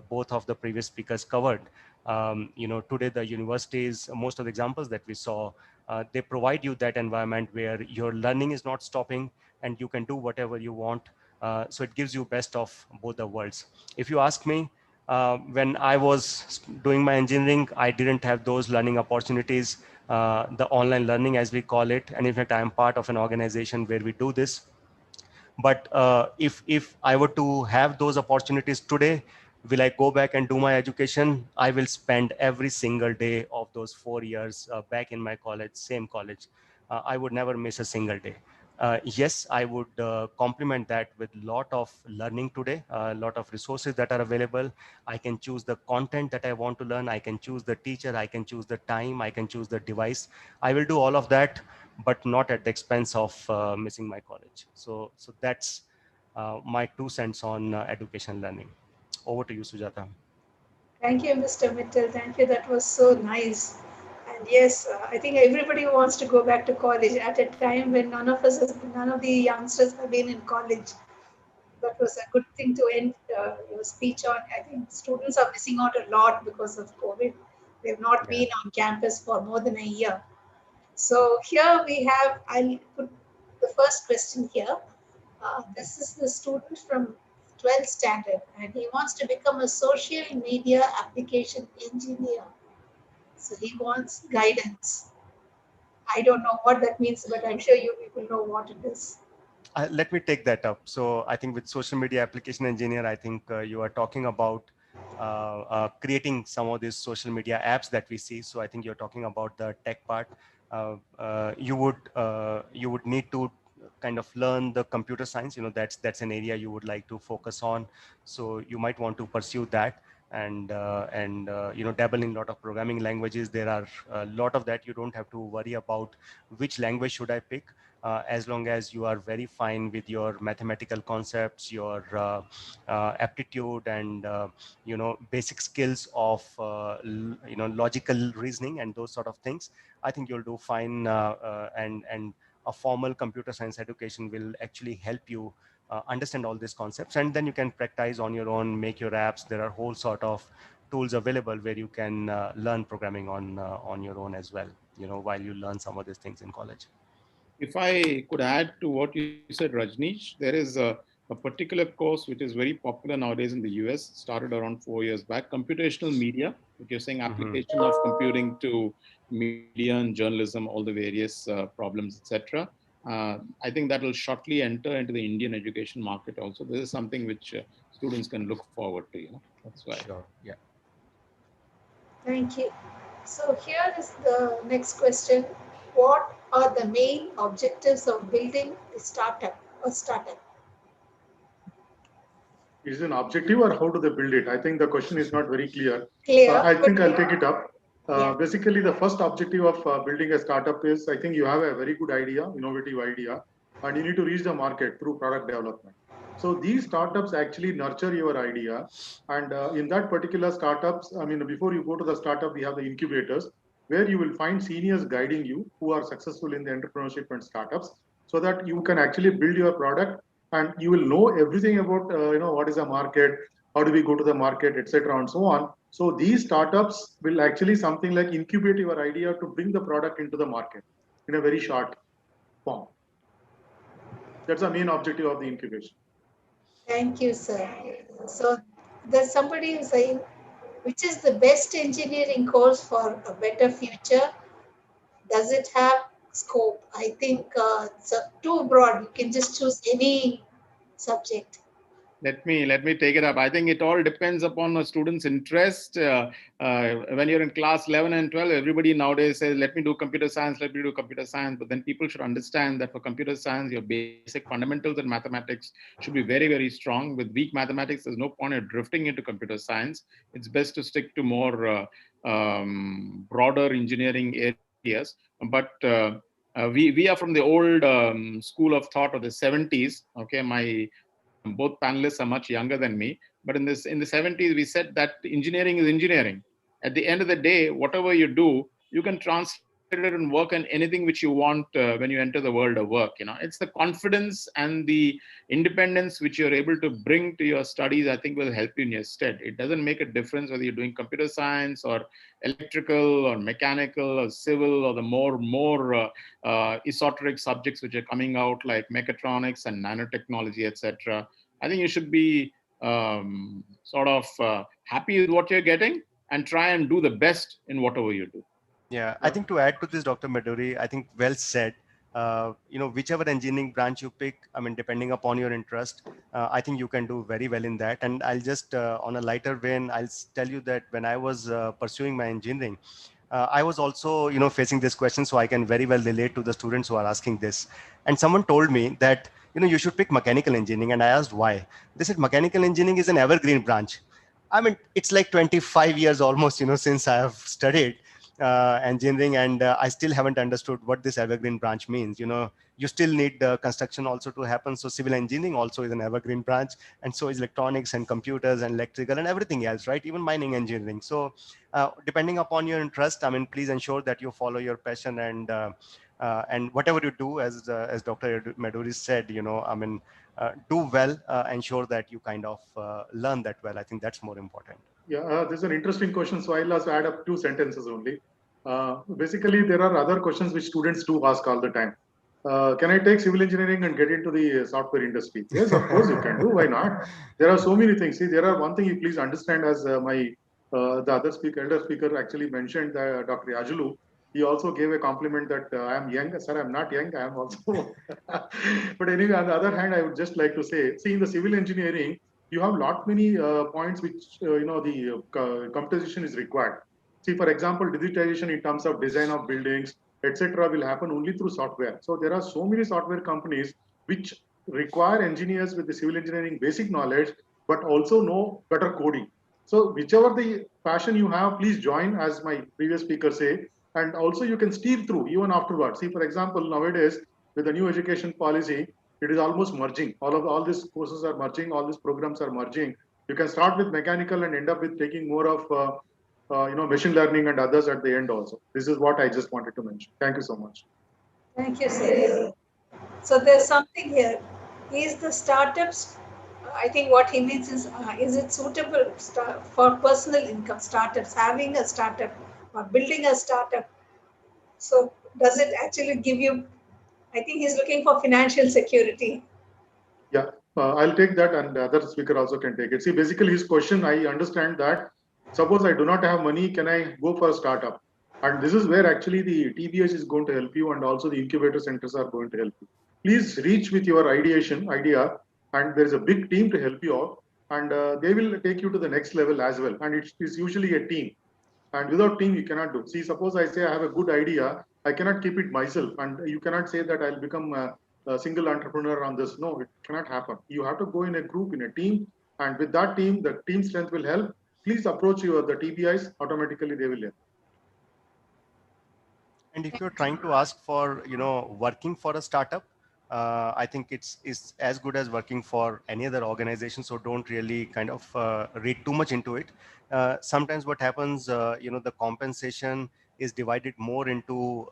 both of the previous speakers covered, today the universities, most of the examples that we saw, they provide you that environment where your learning is not stopping and you can do whatever you want. So it gives you best of both the worlds. If you ask me, when I was doing my engineering, I didn't have those learning opportunities. the online learning as we call it. And in fact, I am part of an organization where we do this. But if I were to have those opportunities today, will I go back and do my education? I will spend every single day of those 4 years back in my college, same college. I would never miss a single day. Yes, I would complement that with a lot of learning today, a lot of resources that are available. I can choose the content that I want to learn. I can choose the teacher. I can choose the time. I can choose the device. I will do all of that, but not at the expense of missing my college. So that's my 2 cents on education learning. Over to you, Sujata. Thank you, Mr. Mittal. Thank you. That was so nice. And yes, I think everybody wants to go back to college at a time when none of the youngsters have been in college. That was a good thing to end your speech on. I think students are missing out a lot because of COVID. They've not Yeah. been on campus for more than a year. So here we have, I'll put the first question here. This is the student from 12th standard and he wants to become a social media application engineer. So he wants guidance. I don't know what that means, but I'm sure you people know what it is. Let me take that up. So I think with social media application engineer, I think you are talking about creating some of these social media apps that we see. So I think you're talking about the tech part. You would need to kind of learn the computer science. That's an area you would like to focus on. So you might want to pursue that and dabble in a lot of programming languages. There are a lot of that. You don't have to worry about which language should I pick. As long as you are very fine with your mathematical concepts, your aptitude, and basic skills of logical reasoning and those sort of things, I think you'll do fine. And a formal computer science education will actually help you understand all these concepts, and then you can practice on your own, make your apps. There are whole sort of tools available where you can learn programming on your own as well, while you learn some of these things in college. If I could add to what you said, Rajneesh, there is a particular course which is very popular nowadays in the US, started around 4 years back, computational media, which is saying application of computing to media and journalism, all the various problems, etc. I think that will shortly enter into the Indian education market also. This is something which students can look forward to, That's why. Sure. Yeah. Thank you. So here is the next question. What are the main objectives of building a startup? Is it an objective or how do they build it? I think the question is not very clear. Clear? I think I'll take it up. Yeah. Basically, the first objective of building a startup is, I think you have a very good idea, innovative idea, and you need to reach the market through product development. So these startups actually nurture your idea. And in that particular startups, I mean, before you go to the startup, we have the incubators where you will find seniors guiding you who are successful in the entrepreneurship and startups so that you can actually build your product and you will know everything about, what is the market, how do we go to the market, etc. and so on. So these startups will actually something like incubate your idea to bring the product into the market in a very short form. That's the main objective of the incubation. Thank you, sir. So there's somebody who's saying, which is the best engineering course for a better future? Does it have scope? I think it's too broad. You can just choose any subject. Let me take it up. I think it all depends upon a student's interest. When you're in class 11 and 12, everybody nowadays says, let me do computer science, let me do computer science. But then people should understand that for computer science, your basic fundamentals in mathematics should be very, very strong. With weak mathematics, there's no point in drifting into computer science. It's best to stick to more broader engineering areas. But we are from the old school of thought of the 70s. Okay, both panelists are much younger than me, but in the 70s we said that engineering is engineering. At the end of the day, whatever you do, you can translate it and work on anything which you want when you enter the world of work. It's the confidence and the independence which you're able to bring to your studies, I think, will help you in your stead. It doesn't make a difference whether you're doing computer science or electrical or mechanical or civil or the more esoteric subjects which are coming out like mechatronics and nanotechnology, etc. I think you should be happy with what you're getting and try and do the best in whatever you do. Yeah, I think to add to this, Dr. Maduri, I think well said. Whichever engineering branch you pick, I mean, depending upon your interest, I think you can do very well in that. And I'll just, on a lighter vein, tell you that when I was pursuing my engineering, I was also, facing this question, so I can very well relate to the students who are asking this. And someone told me that, you should pick mechanical engineering. And I asked why. They said mechanical engineering is an evergreen branch. I mean, it's like 25 years almost, since I have studied engineering, and I still haven't understood what this evergreen branch means. You still need construction also to happen. So civil engineering also is an evergreen branch, and so is electronics and computers and electrical and everything else, right? Even mining engineering. So depending upon your interest, I mean, please ensure that you follow your passion, and whatever you do, as Dr. Maduri said, I mean, do well, ensure that you kind of learn that well. I think that's more important. Yeah, this is an interesting question. So I'll also add up 2 sentences only. Basically, there are other questions which students do ask all the time. Can I take civil engineering and get into the software industry? Yes, of course you can do. Why not? There are so many things. See, there are one thing you please understand, as the other speaker, elder speaker actually mentioned, Dr. Yajulu. He also gave a compliment that I am young. Sir, I'm not young. I am also. But anyway, on the other hand, I would just like to say, see, in the civil engineering, you have lot many points which the computation is required. See, for example, digitization in terms of design of buildings, etc., will happen only through software. So there are so many software companies which require engineers with the civil engineering basic knowledge, but also know better coding. So whichever the passion you have, please join, as my previous speaker say, and also you can steer through even afterwards. See, for example, nowadays with the new education policy, it is almost merging. All these courses are merging. All these programs are merging. You can start with mechanical and end up with taking more of machine learning and others at the end also. This is what I just wanted to mention. Thank you so much. Thank you, sir. So there's something here. Is the startups, I think what he means is it suitable for personal income, startups, having a startup or building a startup? So does it actually give you, I think he's looking for financial security. Yeah, I'll take that, and the other speaker also can take it. See, basically his question, I understand that, suppose I do not have money, can I go for a startup? And this is where actually the TBS is going to help you, and also the incubator centers are going to help you. Please reach with your idea, and there is a big team to help you out, and they will take you to the next level as well. And it is usually a team, and without team you cannot do. See, suppose I say I have a good idea, I cannot keep it myself, and you cannot say that I'll become a single entrepreneur on this. No, it cannot happen. You have to go in a group, in a team, and with that team, the team strength will help. Please approach the TBIs, automatically they will help. And if you're trying to ask for, working for a startup, I think it's as good as working for any other organization. So don't really kind of read too much into it. Sometimes what happens, the compensation is divided more into,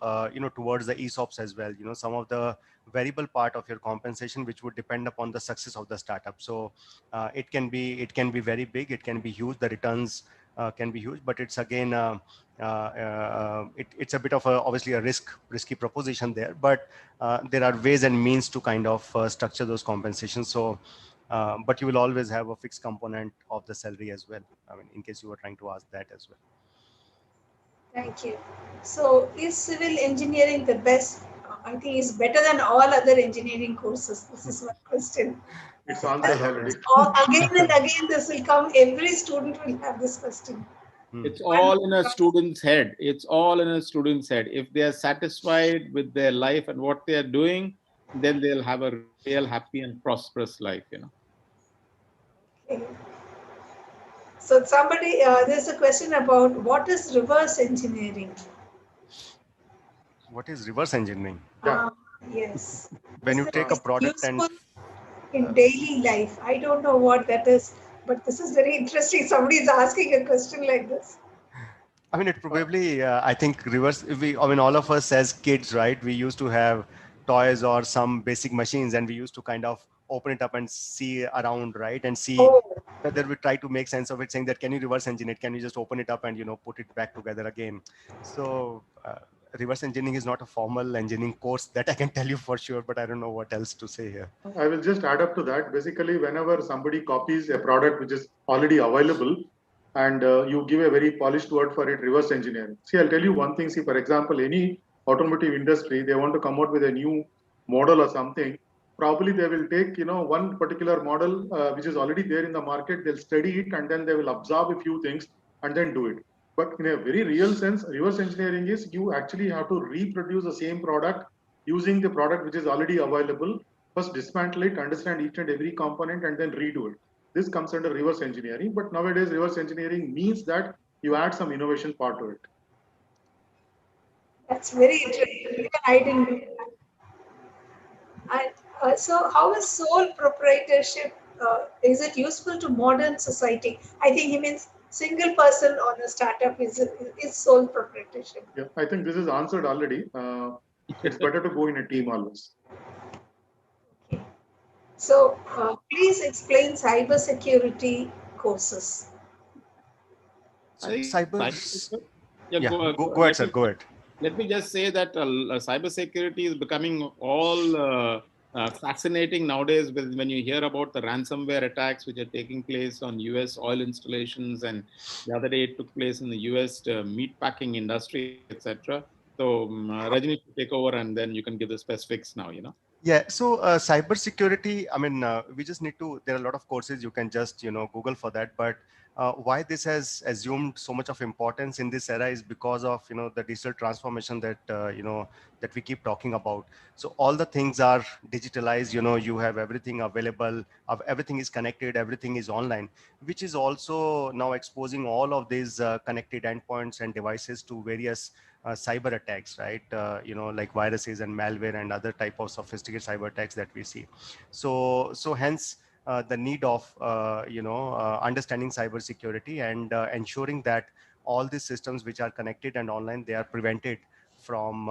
towards the ESOPs as well. Some of the variable part of your compensation, which would depend upon the success of the startup. So it can be very big, it can be huge. The returns can be huge, but it's again, it's a bit of obviously a risky proposition there, but there are ways and means to kind of structure those compensations. So, but you will always have a fixed component of the salary as well. I mean, in case you were trying to ask that as well. Thank you. So is civil engineering the best? I think it's better than all other engineering courses. This is my question. It's answered already. Again and again, this will come. Every student will have this question. It's all in a student's head. It's all in a student's head. If they are satisfied with their life and what they are doing, then they'll have a real happy and prosperous life, Okay. So somebody, there's a question about what is reverse engineering? What is reverse engineering? Yeah. Yes. When you take a product and in daily life, I don't know what that is, but this is very interesting. Somebody is asking a question like this. I mean, it probably, I think reverse, all of us as kids, right? We used to have toys or some basic machines, and we used to kind of open it up and see around, right? And see whether we try to make sense of it, saying that, can you reverse engineer it? Can you just open it up and, put it back together again? So reverse engineering is not a formal engineering course that I can tell you for sure, but I don't know what else to say here. I will just add up to that. Basically, whenever somebody copies a product which is already available, and you give a very polished word for it, reverse engineering. See, I'll tell you one thing. See, for example, any automotive industry, they want to come out with a new model or something. Probably they will take, one particular model which is already there in the market. They'll study it and then they will absorb a few things and then do it. But in a very real sense, reverse engineering is you actually have to reproduce the same product using the product which is already available. First dismantle it, understand each and every component, and then redo it. This comes under reverse engineering, but nowadays reverse engineering means that you add some innovation part to it. That's very interesting. I didn't know that. And so how is sole proprietorship, is it useful to modern society? I think he means single person on a startup is sole proprietorship. Yeah, I think this is answered already. It's better to go in a team always. Okay. So please explain cybersecurity courses. Yeah, Yeah, go, go ahead, sir. Go ahead. Let me just say that cybersecurity is becoming all fascinating nowadays when you hear about the ransomware attacks which are taking place on US oil installations, and the other day it took place in the US meat packing industry, etc. So Rajni, take over and then you can give the specifics now, Yeah, so cybersecurity, I mean, we just need to, there are a lot of courses you can just, Google for that. But why this has assumed so much of importance in this era is because of, the digital transformation that, that we keep talking about. So all the things are digitalized, you have everything available, everything is connected, everything is online, which is also now exposing all of these connected endpoints and devices to various cyber attacks, right? Like viruses and malware and other type of sophisticated cyber attacks that we see. So hence the need of understanding cybersecurity and ensuring that all these systems which are connected and online, they are prevented from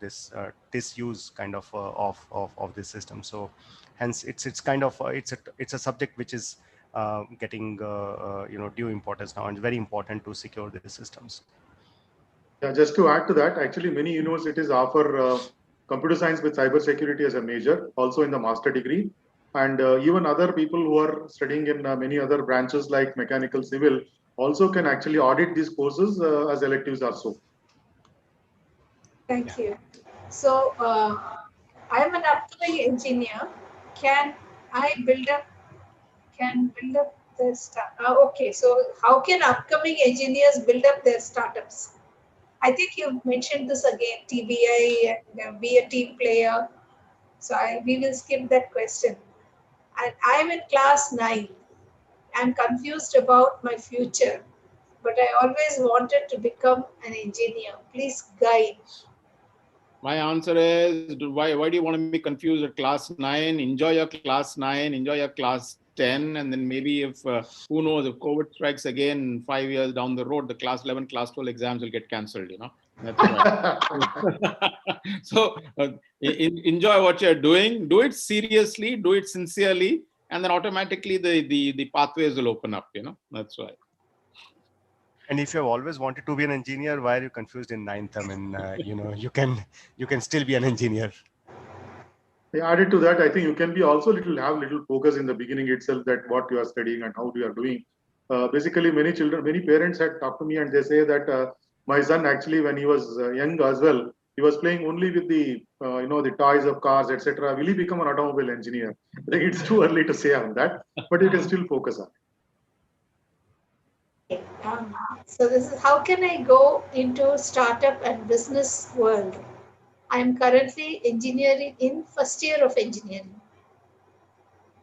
this disuse kind of this system. So hence it's kind of it's a subject which is getting due importance now, and very important to secure these systems. Yeah, just to add to that, actually many universities offer computer science with cybersecurity as a major, also in the master degree. And even other people who are studying in many other branches like mechanical, civil, also can actually audit these courses as electives are so. Thank you. So I'm an upcoming engineer. Can I build up? Their okay, so how can upcoming engineers build up their startups? I think you mentioned this again, TBI and be a team player. So we will skip that question. And I'm in class 9. I'm confused about my future, but I always wanted to become an engineer. Please guide. My answer is, why do you want to be confused at class 9? Enjoy your class 9, enjoy your class 10, and then maybe if, who knows, if COVID strikes again 5 years down the road, the class 11, class 12 exams will get cancelled, That's right. So enjoy what you're doing, do it seriously, do it sincerely, and then automatically the pathways will open up, That's right. And if you have always wanted to be an engineer, why are you confused in 9th? I mean, you can still be an engineer. Added to that, I think you can be also have little focus in the beginning itself that what you are studying and how you are doing. Basically, many parents had talked to me and they say that my son actually, when he was young as well, he was playing only with the the toys of cars, etc. Will he become an automobile engineer? I think it's too early to say on that, but you can still focus on it. So this is how can I go into startup and business world? I'm currently engineering in first year of engineering.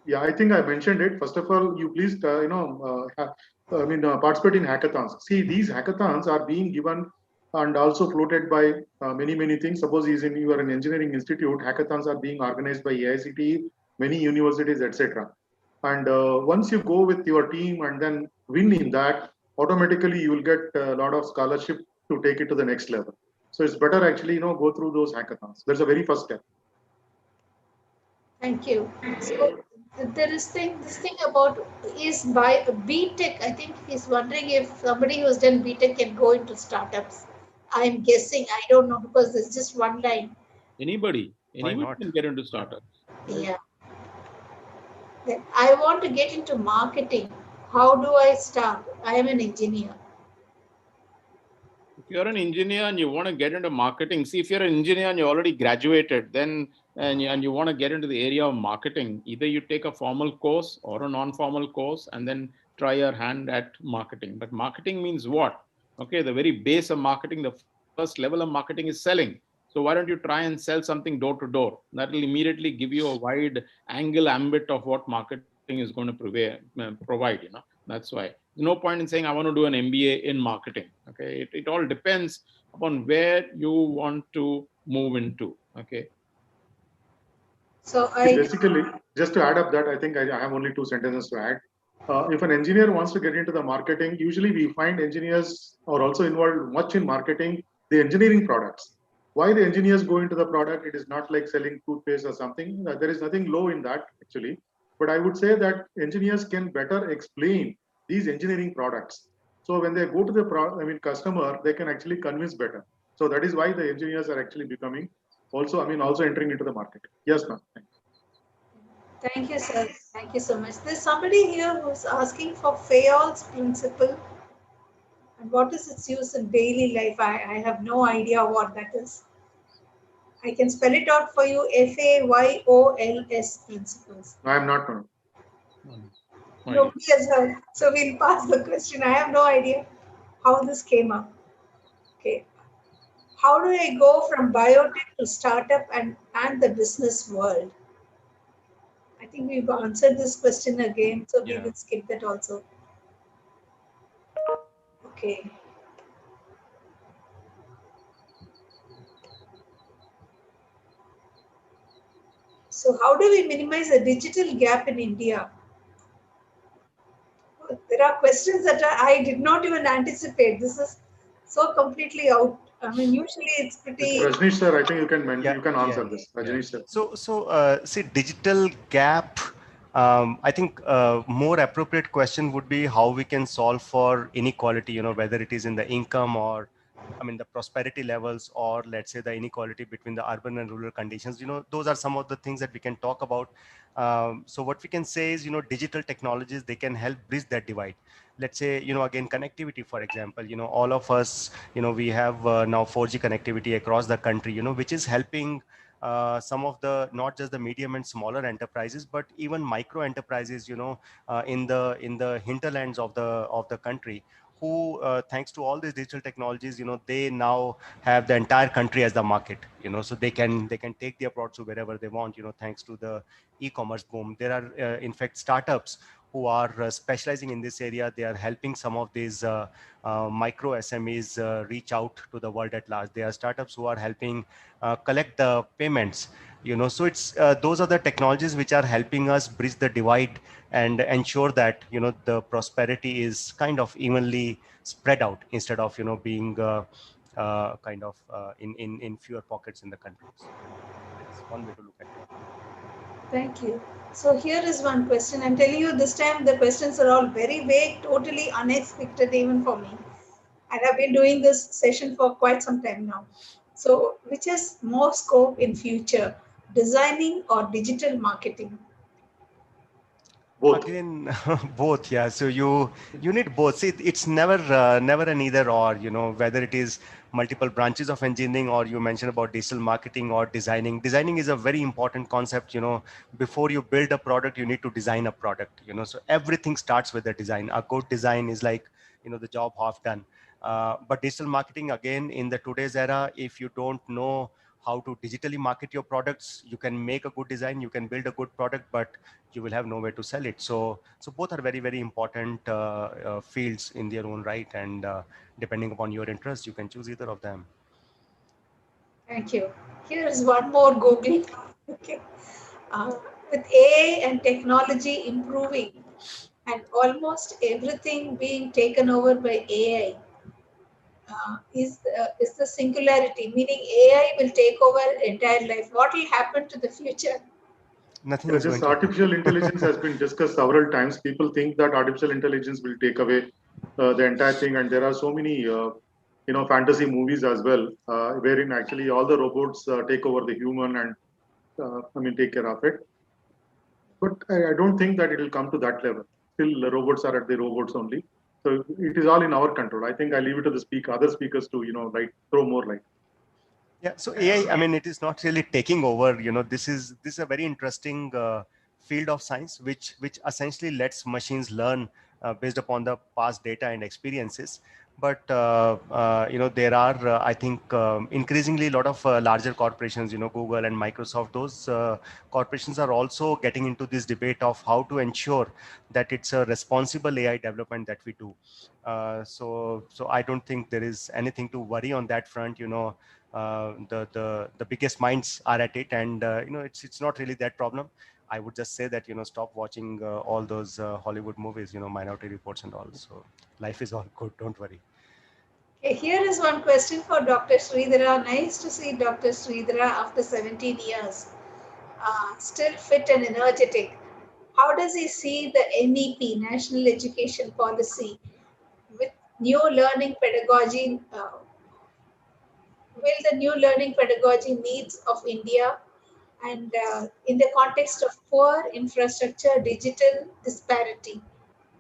Yeah, I think I mentioned it. First of all, you please participate in hackathons. See, these hackathons are being given and also floated by many things. Suppose you are an engineering institute, hackathons are being organized by AICTE, many universities, etc. And once you go with your team and then win in that, automatically you will get a lot of scholarship to take it to the next level. So it's better actually, go through those hackathons. That's the very first step. Thank you. So there is this thing about is by BTech. I think he's wondering if somebody who's done BTech can go into startups. I'm guessing. I don't know because there's just one line. Anybody can get into startups. Yeah. Then I want to get into marketing. how do I start? I am an engineer. If you're an engineer and you want to get into marketing, see, if you're an engineer and you already graduated, then and you want to get into the area of marketing, either you take a formal course or a non-formal course and then try your hand at marketing. But marketing means what? Okay, the very base of marketing, the first level of marketing is selling. So why don't you try and sell something door to door? That will immediately give you a wide angle ambit of what marketing is going to provide. That's why. There's no point in saying I want to do an MBA in marketing. Okay, it all depends upon where you want to move into. Okay. So Basically, just to add up that, I think I have only 2 sentences to add. If an engineer wants to get into the marketing, usually we find engineers are also involved much in marketing the engineering products. Why the engineers go into the product? It is not like selling toothpaste or something. There is nothing low in that actually. But I would say that engineers can better explain these engineering products. So when they go to the customer, they can actually convince better. So that is why the engineers are actually becoming also entering into the market. Yes, ma'am. thank you, sir. Thank you so much. There's somebody here who's asking for Fayol's principle and what is its use in daily life. I have no idea what that is. I can spell it out for you. FAYOLS principles. I am not. No, me as well. So we'll pass the question. I have no idea how this came up. Okay. How do I go from biotech to startup and the business world? I think we've answered this question again, so we will skip that also. Okay. So how do we minimize the digital gap in India? There are questions that I did not even anticipate. This is so completely out. I mean, usually it's pretty. Rajnish sir, I think you can answer this. Rajnish sir. So see, digital gap. I think more appropriate question would be how we can solve for inequality. Whether it is in the income or, the prosperity levels, or let's say the inequality between the urban and rural conditions. Those are some of the things that we can talk about. So what we can say is, digital technologies, they can help bridge that divide. Let's say, again, connectivity, for example, all of us, we have now 4G connectivity across the country, which is helping some of the, not just the medium and smaller enterprises, but even micro enterprises, in the hinterlands of the country, who thanks to all these digital technologies, they now have the entire country as the market, so they can take their products to wherever they want, thanks to the e-commerce boom. There are in fact startups who are specializing in this area. They are helping some of these micro SMEs reach out to the world at large. There are startups who are helping collect the payments. So it's those are the technologies which are helping us bridge the divide and ensure that the prosperity is kind of evenly spread out, instead of being kind of in fewer pockets in the country. So that's one way to look at it. Thank you. So here is one question. I'm telling you, this time the questions are all very vague, totally unexpected even for me. And I've been doing this session for quite some time now. So which has more scope in future, designing or digital marketing? Both. Again, both. Yeah. So you need both. See, it's never an either or, whether it is multiple branches of engineering, or you mentioned about digital marketing or designing. Designing is a very important concept. Before you build a product, you need to design a product, so everything starts with the design. A good design is like, the job half done. But digital marketing, again, in the today's era, if you don't know how to digitally market your products, you can make a good design, you can build a good product, but you will have nowhere to sell it. So both are very, very important fields in their own right, and depending upon your interest, you can choose either of them. Thank you. Here is one more Googling. Okay. With AI and technology improving and almost everything being taken over by AI, is the singularity, meaning AI will take over entire life. What will happen to the future? Nothing is going This to artificial intelligence has been discussed several times. People think that artificial intelligence will take away the entire thing, and there are so many fantasy movies as well, wherein actually all the robots take over the human and take care of it. But I don't think that it will come to that level. still the robots are at the robots only. So it is all in our control. I think I leave it to the other speakers to, throw more light. Yeah, so AI, I mean, it is not really taking over. This is a very interesting field of science, which essentially lets machines learn based upon the past data and experiences. But there are, I think, increasingly a lot of larger corporations, Google and Microsoft. Those corporations are also getting into this debate of how to ensure that it's a responsible AI development that we do. So I don't think there is anything to worry on that front. The biggest minds are at it, and it's not really that problem. I would just say that stop watching all those Hollywood movies, Minority Reports and all. So life is all good. Don't worry. Okay, here is one question for Dr. Sridhara. Nice to see Dr. Sridhara after 17 years, still fit and energetic. How does he see the NEP, National Education Policy, with new learning pedagogy? Will the new learning pedagogy needs of India and in the context of poor infrastructure, digital disparity?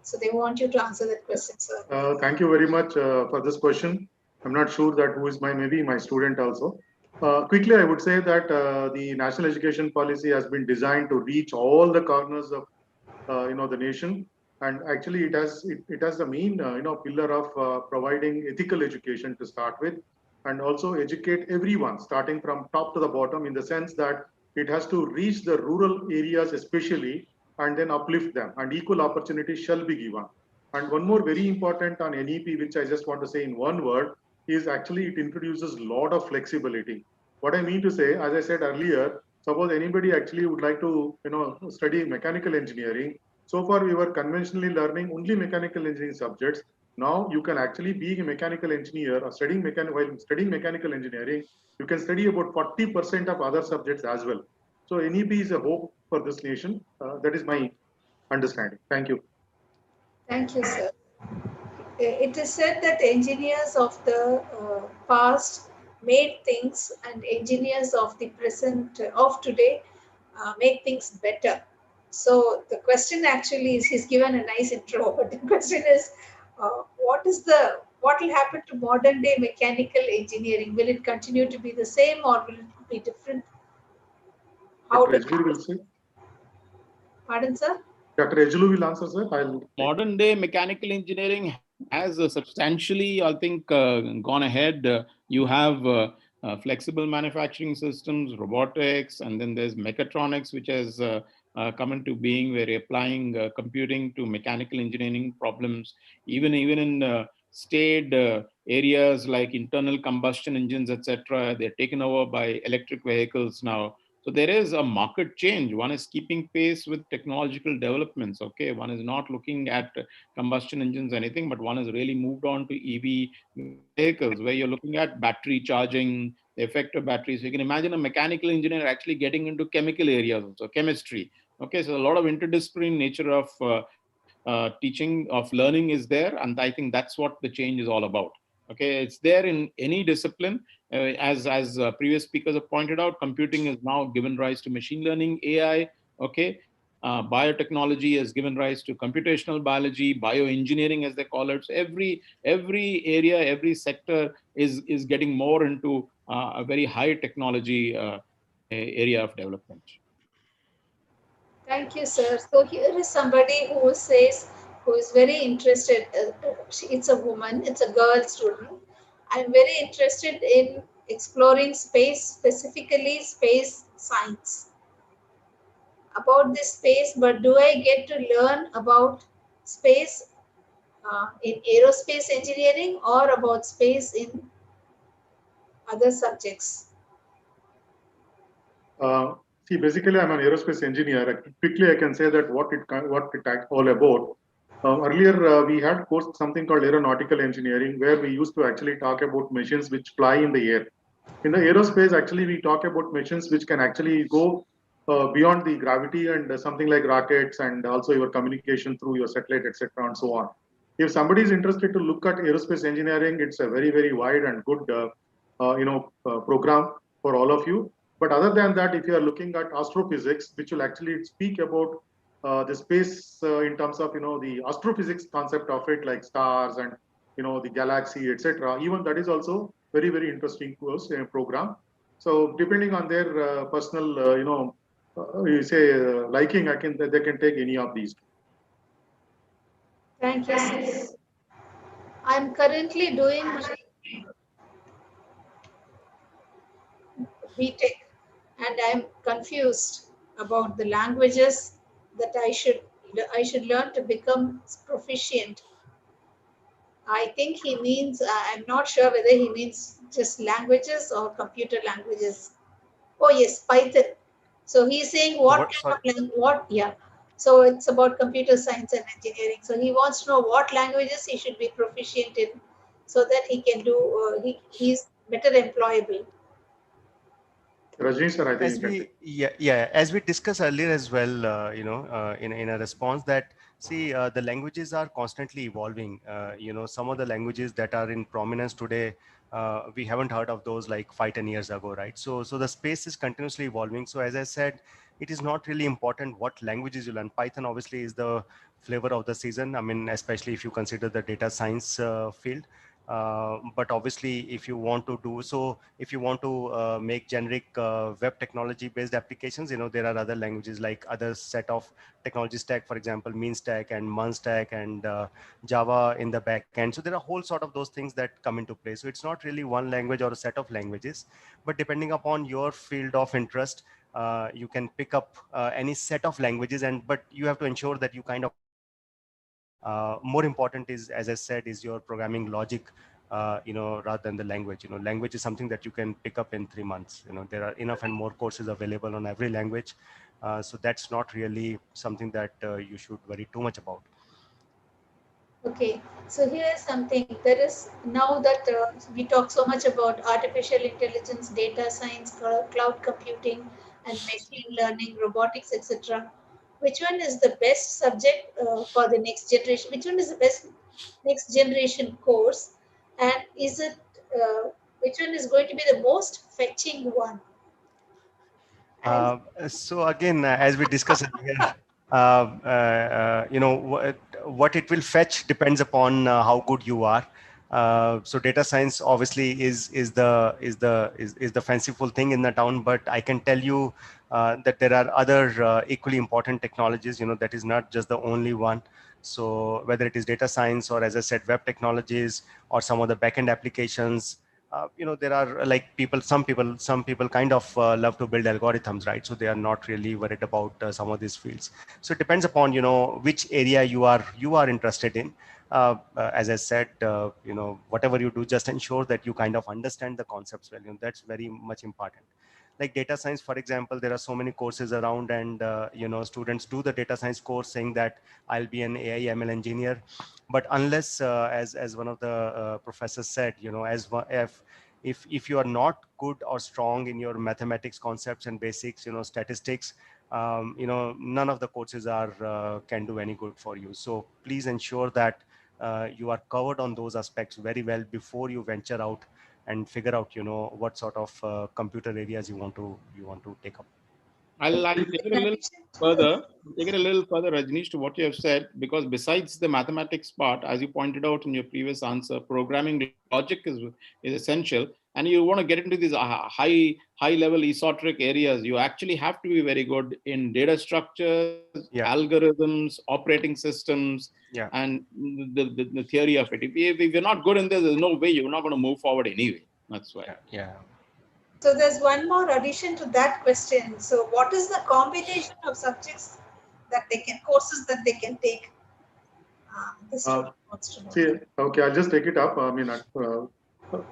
So they want you to answer that question, sir. Thank you very much for this question. I'm not sure that who is maybe my student also. Quickly, I would say that the national education policy has been designed to reach all the corners of the nation, and actually it has the main pillar of providing ethical education to start with, and also educate everyone starting from top to the bottom, in the sense that it has to reach the rural areas especially, and then uplift them, and equal opportunity shall be given. And one more very important on NEP, which I just want to say in one word, is actually it introduces a lot of flexibility. What I mean to say, as I said earlier, suppose anybody actually would like to study mechanical engineering. So far we were conventionally learning only mechanical engineering subjects. Now you can actually be a mechanical engineer or while studying mechanical engineering, you can study about 40% of other subjects as well. So NEP is a hope for this nation. That is my understanding. Thank you. Thank you, sir. It is said that engineers of the past made things, and engineers of the present of today make things better. So the question actually is, he's given a nice intro, but the question is, what will happen to modern day mechanical engineering? Will it continue to be the same, or will it be different? How Dr. does Ejlu will say. Pardon, sir? Dr. Ejlu will answer, sir. Modern day mechanical engineering has substantially, I think, gone ahead. You have flexible manufacturing systems, robotics, and then there's mechatronics, which has come into being, where you're applying computing to mechanical engineering problems. Even in staid areas like internal combustion engines, etc., they're taken over by electric vehicles now. So there is a market change. One is keeping pace with technological developments. Okay, one is not looking at combustion engines or anything, but one has really moved on to EV vehicles, where you're looking at battery charging, the effect of batteries. So you can imagine a mechanical engineer actually getting into chemical areas, also chemistry. Okay, so a lot of interdisciplinary nature of teaching, of learning is there, and I think that's what the change is all about. Okay, it's there in any discipline. As previous speakers have pointed out, computing has now given rise to machine learning, AI. Okay, biotechnology has given rise to computational biology, bioengineering, as they call it. So every area, every sector is getting more into a very high technology area of development. Thank you, sir. So here is somebody who is very interested. It's a woman, it's a girl student. I'm very interested in exploring space, specifically space science. About this space, but do I get to learn about space in aerospace engineering, or about space in other subjects? See, basically, I'm an aerospace engineer. Quickly, I can say that what it all about. Earlier, we had course something called aeronautical engineering, where we used to actually talk about machines which fly in the air. In the aerospace, actually, we talk about machines which can actually go beyond the gravity, and something like rockets, and also your communication through your satellite, etc., and so on. If somebody is interested to look at aerospace engineering, it's a very, very wide and good program for all of you. But other than that, if you are looking at astrophysics, which will actually speak about the space in terms of the astrophysics concept of it, like stars and the galaxy, etc. Even that is also very, very interesting course program. So depending on their personal you say liking, they can take any of these. Thank you, sir. I'm currently doing my BTech, and I'm confused about the languages that I should learn to become proficient. I think he means, I'm not sure whether he means just languages or computer languages. Oh, yes, Python. So he's saying what What? kind Sorry. of language, what, yeah. So it's about computer science and engineering. So he wants to know what languages he should be proficient in so that he can do, he's better employable. Rajni sir, I think you As can take. as we discussed earlier as well, in a response that, see, the languages are constantly evolving. Some of the languages that are in prominence today, we haven't heard of those like 5-10 years ago, right? So the space is continuously evolving. So as I said, it is not really important what languages you learn. Python obviously is the flavor of the season. I mean, especially if you consider the data science field. But obviously, if you want to do so, if you want to make generic web technology based applications, there are other languages like other set of technology stack, for example, mean stack and mun stack and Java in the back end. So there are a whole sort of those things that come into play. So it's not really one language or a set of languages, but depending upon your field of interest, you can pick up any set of languages, but you have to ensure that you kind of more important is, as I said, is your programming logic, rather than the language. Language is something that you can pick up in 3 months. There are enough and more courses available on every language. So that's not really something that you should worry too much about. Okay, so here is something. There is now that we talk so much about artificial intelligence, data science, cloud computing, and machine learning, robotics, etc. Which one is the best subject for the next generation? Which one is the best next generation course? And is it which one is going to be the most fetching one? And So again, as we discussed earlier, what it will fetch depends upon how good you are. So data science obviously is the fanciful thing in the town, but I can tell you that there are other equally important technologies. That is not just the only one. So whether it is data science or, as I said, web technologies or some of the backend applications, there are like some people kind of love to build algorithms, right? So they are not really worried about some of these fields. So it depends upon which area you are interested in. As I said, whatever you do, just ensure that you kind of understand the concepts well. That's very much important. Like data science, for example, there are so many courses around, and students do the data science course saying that I'll be an AI ML engineer. But unless, as one of the professors said, if you are not good or strong in your mathematics concepts and basics, statistics, none of the courses can do any good for you. So please ensure that you are covered on those aspects very well before you venture out and figure out what sort of computer areas you want to take up. I'll take it a little further. Take it a little further, Rajneesh, to what you have said, because besides the mathematics part, as you pointed out in your previous answer, programming logic is essential. And you want to get into these high level esoteric areas, you actually have to be very good in data structures, algorithms, operating systems, and the theory of it. If you're not good in this, there's no way you're not going to move forward anyway. That's why. So there's one more addition to that question. So what is the combination of subjects courses that they can take? The student wants to know. See, okay, I'll just take it up. I mean,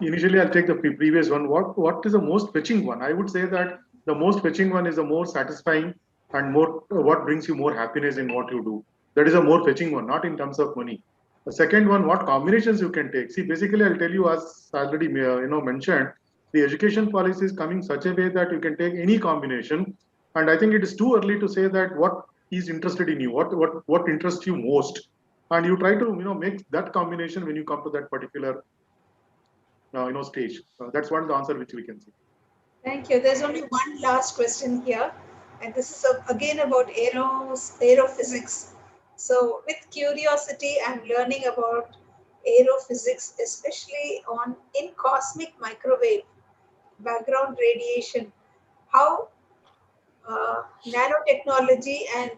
initially I'll take the previous one. What is the most fetching one? I would say that the most fetching one is the more satisfying and more what brings you more happiness in what you do. That is a more fetching one, not in terms of money. The second one, what combinations you can take. See, basically, I'll tell you, as already mentioned, the education policy is coming such a way that you can take any combination. And I think it is too early to say that what is interested in you, what interests you most, and you try to make that combination when you come to that particular stage. That's one the answer which we can see. Thank you. There's only one last question here. and this is again about aerophysics. So with curiosity, I'm learning about aerophysics, especially in cosmic microwave background radiation, how nanotechnology and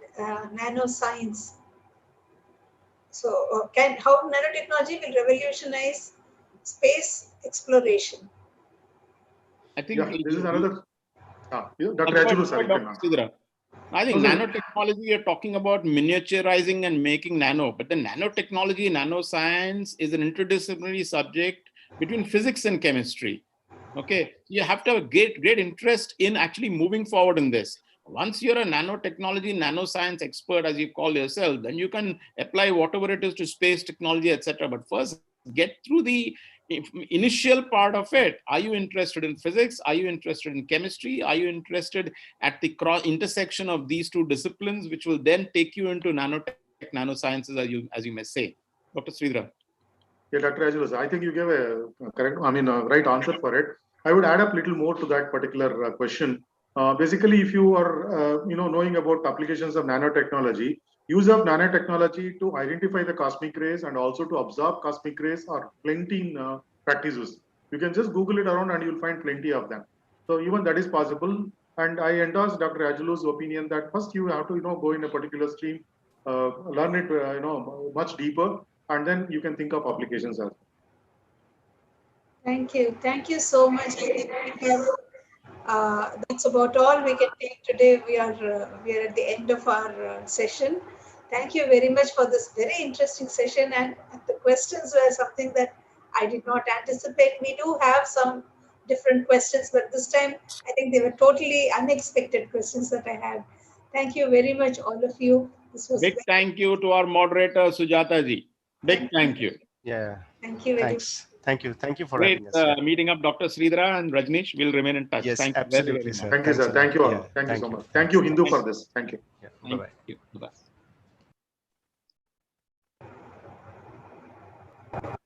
nanoscience. So how nanotechnology will revolutionize space exploration. I think Yeah, this is another. Dr. Dr. Rajulu, sorry, you can answer. Sridhar. I think No, sir. nanotechnology, you're talking about miniaturizing and making nano, but the nanotechnology, nanoscience is an interdisciplinary subject between physics and chemistry. Okay, you have to have a great interest in actually moving forward in this. Once you're a nanotechnology, nanoscience expert, as you call yourself, then you can apply whatever it is to space technology, etc. But first, get through the initial part of it. Are you interested in physics? Are you interested in chemistry? Are you interested at the intersection of these two disciplines, which will then take you into nanotech, nanosciences, as you may say? Dr. Sridhar. Yeah, Dr. Rajulu, I think you gave a right answer for it. I would add up a little more to that particular question. Basically, if you are, knowing about applications of nanotechnology, use of nanotechnology to identify the cosmic rays and also to absorb cosmic rays are plenty in practices. You can just Google it around and you'll find plenty of them. So even that is possible. And I endorse Dr. Rajulu's opinion that first you have to, go in a particular stream, learn it, much deeper, and then you can think of applications as well. Thank you. Thank you so much. That's about all we can take today. We are at the end of our session. Thank you very much for this very interesting session, and the questions were something that I did not anticipate. We do have some different questions, but this time I think they were totally unexpected questions that I had. Thank you very much, all of you. This was big thank you to our moderator Sujata ji. Big thank you. Yeah. Thank you very Thanks. Thank you. Thank you for Great having us. Yeah. meeting up, Dr. Sridhara and Rajneesh. We'll remain in touch. Yes, Thank you absolutely, very, very sir. much. Thank you, Thanks sir. a lot. Thank you all. Yeah, Thank you so much. Thanks. Thank you, Hindu, for this. Thank you. Yeah. Thank Bye-bye. you. Bye-bye.